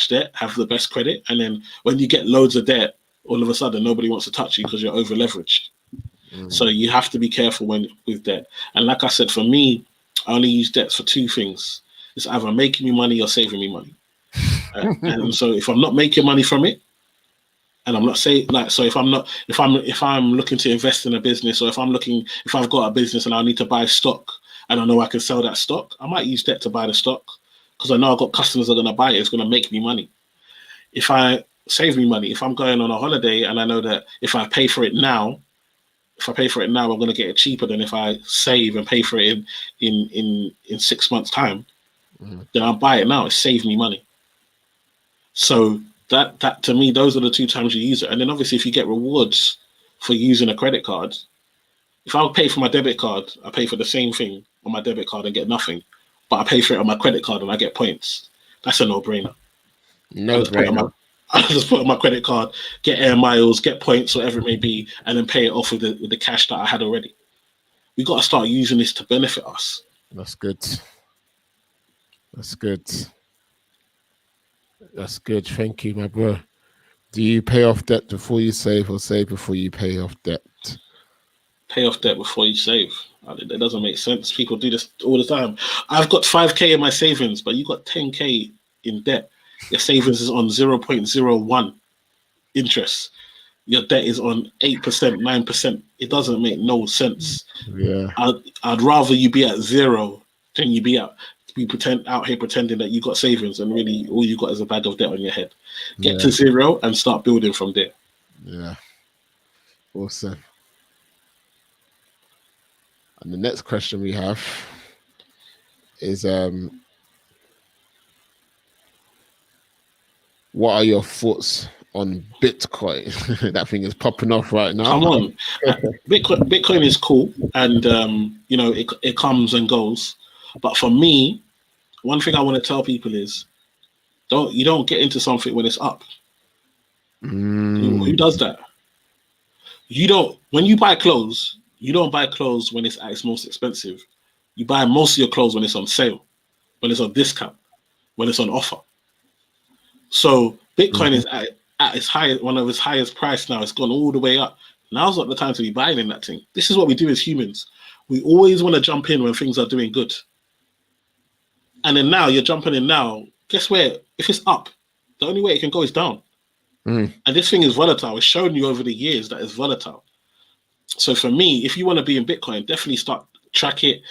debt, have the best credit, and then when you get loads of debt, all of a sudden nobody wants to touch you because you're over leveraged. So you have to be careful with debt. And like I said, for me, I only use debts for two things. It's either making me money or saving me money. And so if I'm not making money from it, and I'm not saying, like, so if I'm looking to invest in a business, or if I've got a business and I need to buy stock and I know I can sell that stock, I might use debt to buy the stock because I know I've got customers that are going to buy it. It's going to make me money. If I'm going on a holiday and I know that if I pay for it now, I'm going to get it cheaper than if I save and pay for it in 6 months' time, then I'll buy it now. It saves me money. So that to me, those are the two times you use it. And then obviously if you get rewards for using a credit card, if I pay for my debit card, I pay for the same thing on my debit card and get nothing, but I pay for it on my credit card and I get points. That's a no-brainer. No brainer. I just put on my credit card, get air miles, get points, whatever it may be, and then pay it off with the cash that I had already. We got to start using this to benefit us. That's good. That's good. That's good. Thank you, my bro. Do you pay off debt before you save, or save before you pay off debt? Pay off debt before you save. It doesn't make sense. People do this all the time. I've got 5K in my savings, but you got 10K in debt. Your savings is on 0.01 interest. Your debt is on 8%, 9%. It doesn't make no sense. Yeah. I'd rather you be at zero than you be out here pretending that you got savings and really all you got is a bag of debt on your head. Get to zero and start building from there. Yeah. Awesome. And the next question we have is what are your thoughts on Bitcoin? That thing is popping off right now. Come on. Bitcoin is cool, and it comes and goes. But for me, one thing I want to tell people is you don't get into something when it's up. Who does that? When you buy clothes, you don't buy clothes when it's at its most expensive. You buy most of your clothes when it's on sale, when it's on discount, when it's on offer. So Bitcoin is at its highest, one of its highest price now. It's gone all the way up. Now's not the time to be buying in that thing. This is what we do as humans. We always want to jump in when things are doing good. And then now you're jumping in now. Guess where? If it's up, the only way it can go is down. And this thing is volatile. It's shown you over the years that it's volatile. So for me, if you want to be in Bitcoin, definitely start track it.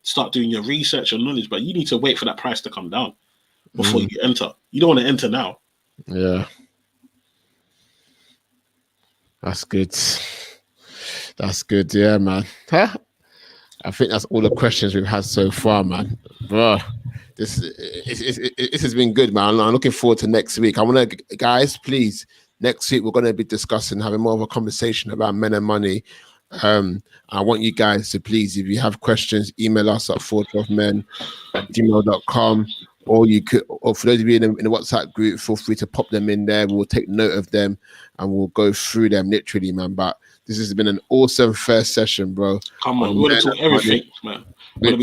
Start doing your research and knowledge. But you need to wait for that price to come down before you enter. You don't want to enter now. Yeah. That's good. That's good. Yeah, man. Huh? I think that's all the questions we've had so far, man. Bro, this has been good, man. I'm looking forward to next week. I want to, guys, please, next week we're going to be having more of a conversation about men and money. I want you guys to please, if you have questions, email us at 412men@gmail.com. Or for those of you in the WhatsApp group, feel free to pop them in there. We'll take note of them and we'll go through them literally, man. But this has been an awesome first session, bro. Come on, we want to talk everything, man. We want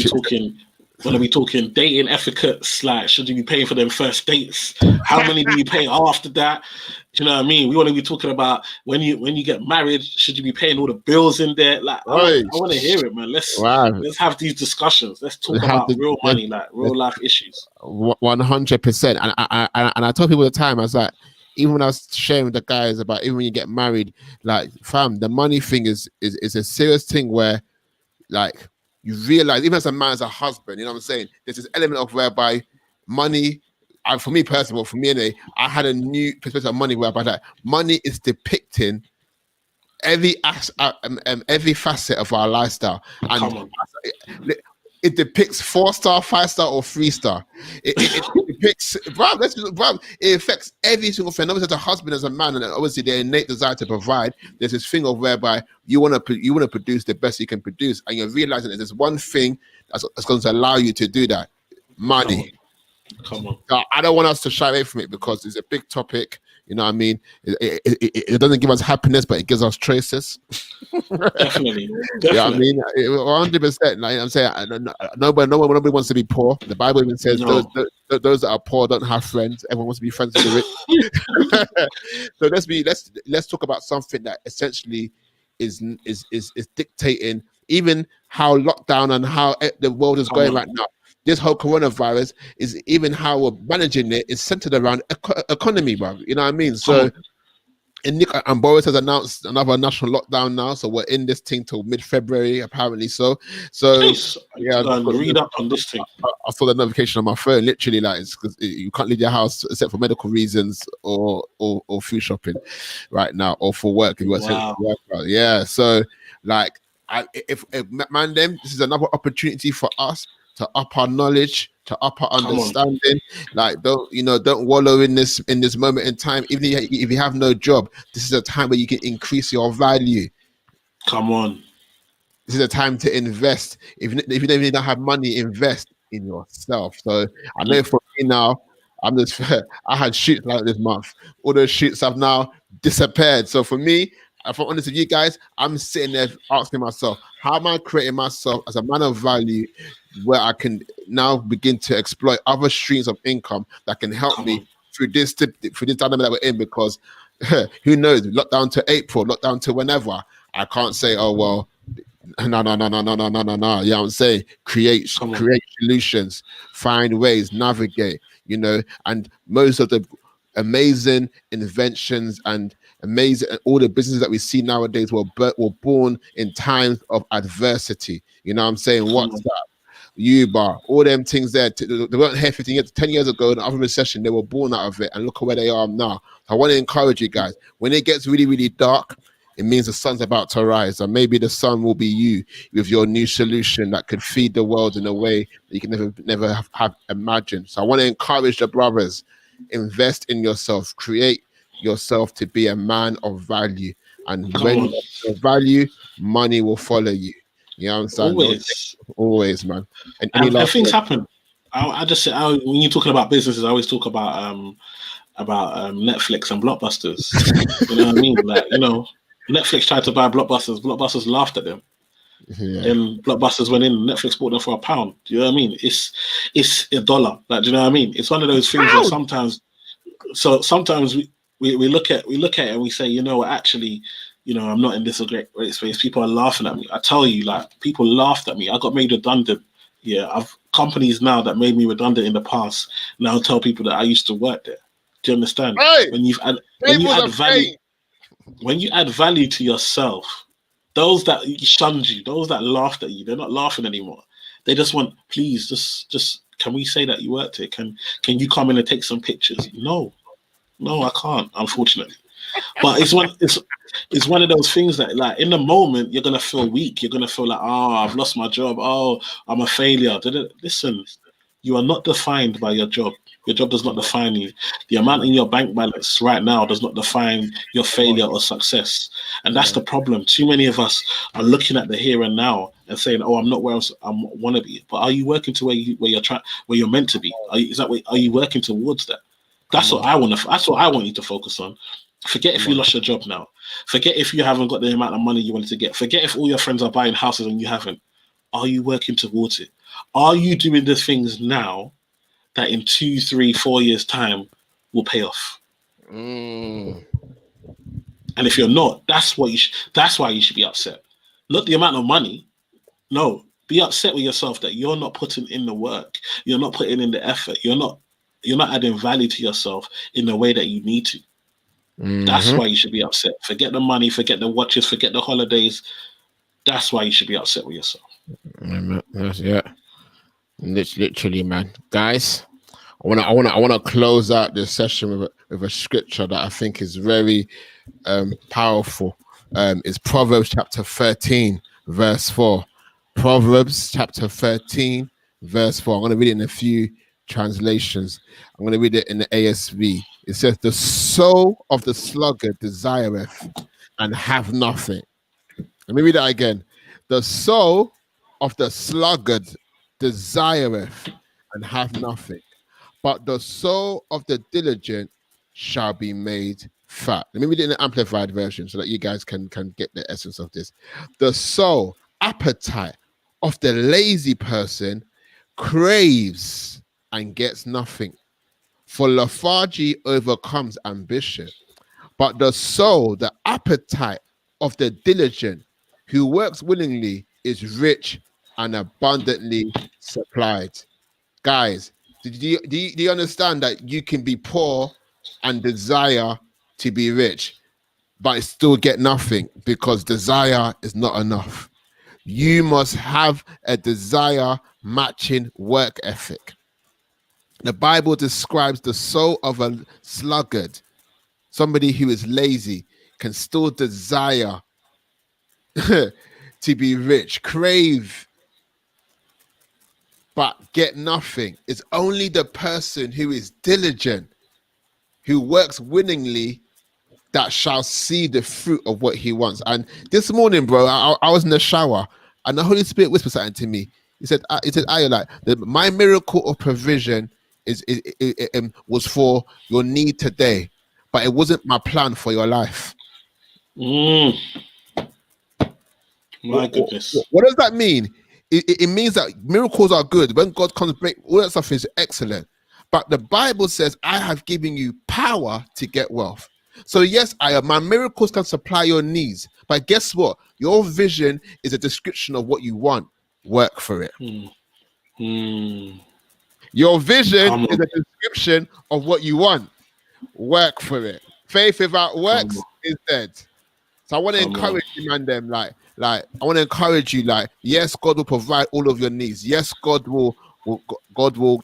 to be talking dating etiquette, like should you be paying for them first dates? How many do you pay after that? Do you know what I mean? We want to be talking about when you get married, should you be paying all the bills in there? Like I want to hear it, man. Let's have these discussions. Let's talk about real money, like real life issues. 100%. And I tell people all the time, I was like, even when I was sharing with the guys about even when you get married, like fam, the money thing is a serious thing where like you realize, even as a man, as a husband, you know what I'm saying? There's this element of whereby money, for me personally, for me anyway, I had a new perspective of money whereby that money is depicting every facet of our lifestyle. And it depicts 4-star, 5-star, or 3-star. It depicts, it affects every single thing. Obviously, as a husband, as a man, and obviously their innate desire to provide. There's this thing of whereby you want to produce the best you can produce, and you're realizing that there's one thing that's going to allow you to do that: money. Come on. I don't want us to shy away from it because it's a big topic. You know what I mean? It doesn't give us happiness, but it gives us choices. Definitely. You know what I mean? 100%. Like I'm saying, nobody wants to be poor. The Bible even says those that are poor don't have friends. Everyone wants to be friends with the rich. So let's talk about something that essentially is dictating even how lockdown and how the world is going right now. This whole coronavirus is even how we're managing it is centered around economy, bro. You know what I mean? So, and Boris has announced another national lockdown now. So we're in this thing till mid-February, apparently. So yeah, read up on this thing. I saw the notification on my phone. Literally, like you can't leave your house except for medical reasons or food shopping right now, or for work. If you work, yeah. So like, if man, this is another opportunity for us to up our knowledge, to up our understanding. Like, don't wallow in this moment in time. Even if you have no job, this is a time where you can increase your value. Come on. This is a time to invest. If you don't have money, invest in yourself. So I know for me now, I'm just I had shoots like this month. All those shoots have now disappeared. So for me, if I'm honest with you guys, I'm sitting there asking myself, how am I creating myself as a man of value where I can now begin to exploit other streams of income that can help Come me on. through this dynamic that we're in? Because who knows, lockdown to April, lockdown to whenever. I can't say, oh well, no. Yeah, I'm saying create Come on. solutions, find ways, navigate, and most of the amazing inventions and amazing all the businesses that we see nowadays were born in times of adversity. You know what I'm saying? Come on. WhatsApp, Uber, all them things there. They weren't here 15 years, 10 years ago in the other recession. They were born out of it. And look at where they are now. I want to encourage you guys. When it gets really, really dark, it means the sun's about to rise. And maybe the sun will be you with your new solution that could feed the world in a way that you can never have imagined. So I want to encourage the brothers, invest in yourself, create yourself to be a man of value. And when you have value, money will follow you. You know what I'm saying? Always, man. And things happen. I just say, when you're talking about businesses, I always talk about Netflix and Blockbusters. You know what I mean? Like, Netflix tried to buy Blockbusters. Blockbusters laughed at them. Yeah. Then Blockbusters went in. Netflix bought them for £1. Do you know what I mean? It's $1. Like, do you know what I mean? It's one of those things where sometimes we look at it and we say, actually, I'm not in this great space. People are laughing at me. I tell you, like, people laughed at me. I got made redundant. Yeah, I've companies now that made me redundant in the past now tell people that I used to work there. Do you understand? Right. When you add value to yourself, those that shunned you, those that laughed at you, they're not laughing anymore. They just want, please, just can we say that you worked here? Can you come in and take some pictures? No, I can't, unfortunately. But it's one of those things that, like, in the moment you're gonna feel weak. You're gonna feel like, oh, I've lost my job. Oh, I'm a failure. Listen, you are not defined by your job. Your job does not define you. The amount in your bank balance right now does not define your failure or success. And that's the problem. Too many of us are looking at the here and now and saying, "Oh, I'm not where I want to be." But are you working to where you're meant to be? Are you working towards that? That's what I want to. That's what I want you to focus on. Forget if you lost your job now. Forget if you haven't got the amount of money you wanted to get. Forget if all your friends are buying houses and you haven't. Are you working towards it? Are you doing the things now that in 2, 3, 4 years' time will pay off? And if you're not, that's why you should be upset. Not the amount of money. No, be upset with yourself that you're not putting in the work. You're not putting in the effort. You're not adding value to yourself in the way that you need to. That's why you should be upset. Forget the money, forget the watches, forget the holidays. That's why you should be upset with yourself. Yeah, literally, man. Guys, I wanna close out this session with a scripture that I think is very powerful. It's Proverbs chapter 13, verse 4. Proverbs chapter 13, verse 4. I'm gonna read it in a few translations. I'm going to read it in the ASV. It says, "The soul of the sluggard desireth and have nothing." Let me read that again. "The soul of the sluggard desireth and have nothing, but the soul of the diligent shall be made fat." Let me read it in the amplified version so that you guys can get the essence of this. "The soul, appetite of the lazy person craves and gets nothing, for lethargy overcomes ambition. But the soul, the appetite of the diligent who works willingly is rich and abundantly supplied." Guys, do you understand that you can be poor and desire to be rich, but still get nothing because desire is not enough? You must have a desire matching work ethic. The Bible describes the soul of a sluggard, somebody who is lazy, can still desire to be rich, crave, but get nothing. It's only the person who is diligent, who works willingly, that shall see the fruit of what he wants. And this morning, bro, I was in the shower and the Holy Spirit whispered something to me. He said, "Ayo, like, my miracle of provision was for your need today, but it wasn't my plan for your life. My goodness. What does that mean? It means that miracles are good. When God comes, all that stuff is excellent. But the Bible says, I have given you power to get wealth. So yes, my miracles can supply your needs. But guess what? Your vision is a description of what you want. Work for it. Your vision is a description of what you want. Work for it. Faith without works is dead. So I want to encourage you, man, I want to encourage you, yes, God will provide all of your needs. Yes, God will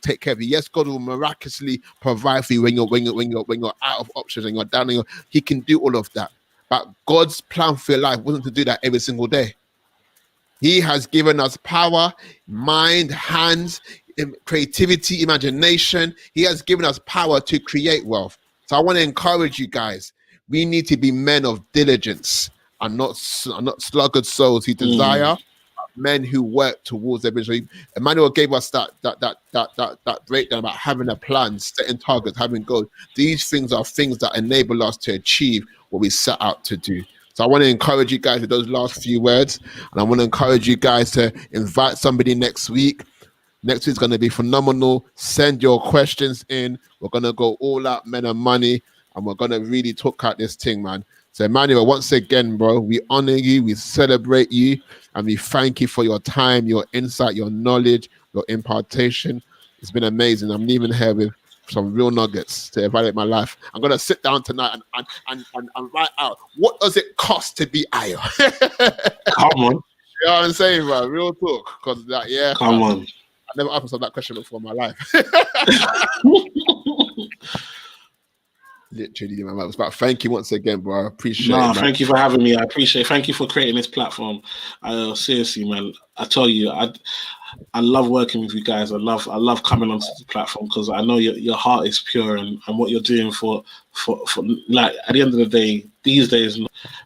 take care of you. Yes, God will miraculously provide for you when you're out of options and you're down. He can do all of that. But God's plan for your life wasn't to do that every single day. He has given us power, mind, hands, creativity, imagination. He has given us power to create wealth. So I want to encourage you guys. We need to be men of diligence and not sluggard souls who desire, men who work towards their vision. Emmanuel gave us that breakdown about having a plan, setting targets, having goals. These things are things that enable us to achieve what we set out to do. So I want to encourage you guys with those last few words, and I want to encourage you guys to invite somebody next week. Next week's going to be phenomenal. Send your questions in. We're going to go all out, men and money, and we're going to really talk out this thing, man. So Emmanuel, once again, bro, we honor you, we celebrate you, and we thank you for your time, your insight, your knowledge, your impartation. It's been amazing. I'm leaving here with some real nuggets to evaluate my life. I'm going to sit down tonight and write out, what does it cost to be Ayo? Come on. You know what I'm saying, bro? Real talk. Because Come on. I never asked myself that question before in my life. Literally, man. But thank you once again, bro. I appreciate it. Thank you for having me. I appreciate it. Thank you for creating this platform. Seriously, man. I tell you, I love working with you guys. I love coming onto the platform because I know your heart is pure and what you're doing for like at the end of the day, these days,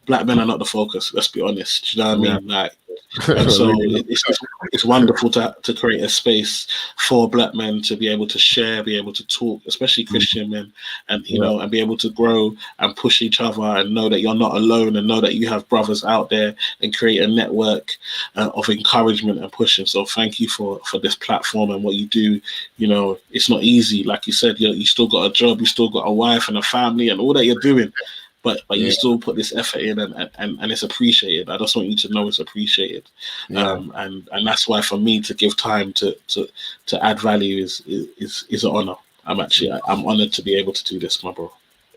black men are not the focus. Let's be honest. Do you know what I mean? Like, and so it's wonderful to create a space for black men to be able to share, be able to talk, especially Christian men, and you know, and be able to grow and push each other and know that you're not alone and know that you have brothers out there and create a network of encouragement and pushing. So thank you for this platform and what you do. You know, it's not easy. Like you said, you still got a job, you still got a wife and a family and all that you're doing. But you still put this effort in and it's appreciated. I just want you to know it's appreciated. And that's why for me to give time to add value is an honor. I'm honored to be able to do this, my bro.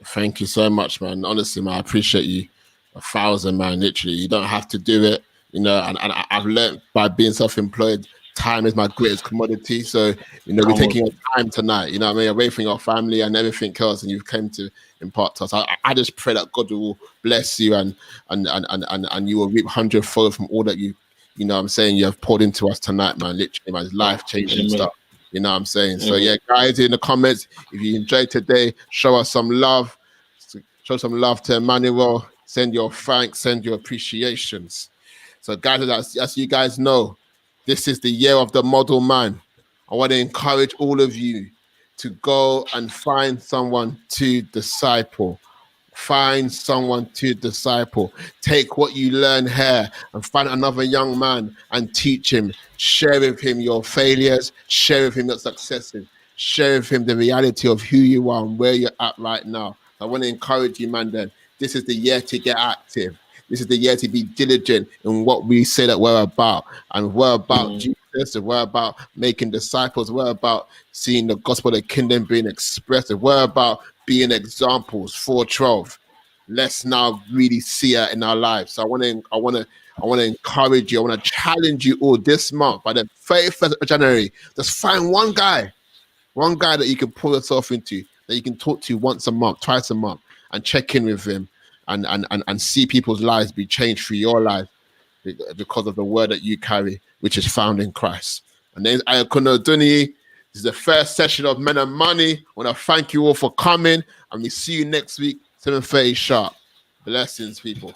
Thank you so much, man. Honestly, man, I appreciate you 1,000, man. Literally, you don't have to do it, you know, and I've learned by being self-employed, time is my greatest commodity. So, you know, we're taking your time tonight, you know what I mean, away from your family and everything else, and you've come to impart to us. I just pray that God will bless you and you will reap 100-fold from all that you know what I'm saying, you have poured into us tonight, man. Literally, man, it's life-changing stuff. You know what I'm saying? So yeah, guys, in the comments, if you enjoyed today, show us some love. Show some love to Emmanuel. Send your thanks, send your appreciations. So guys, as you guys know, this is the year of the model man. I want to encourage all of you to go and find someone to disciple. Find someone to disciple. Take what you learn here and find another young man and teach him. Share with him your failures. Share with him your successes. Share with him the reality of who you are and where you're at right now. I want to encourage you, man, then. This is the year to get active. This is the year to be diligent in what we say that we're about. And we're about Jesus, and we're about making disciples. We're about seeing the gospel of the kingdom being expressed. And we're about being examples for 12. Let's now really see it in our lives. So I want to encourage you. I want to challenge you all this month by the 31st of January. Just find one guy that you can pull yourself into, that you can talk to once a month, twice a month, and check in with him and see people's lives be changed through your life because of the word that you carry, which is found in Christ. And then Asuquo Duni. This is the first session of Men and Money. I want to thank you all for coming, and we see you next week, 7:30 sharp. Blessings, people.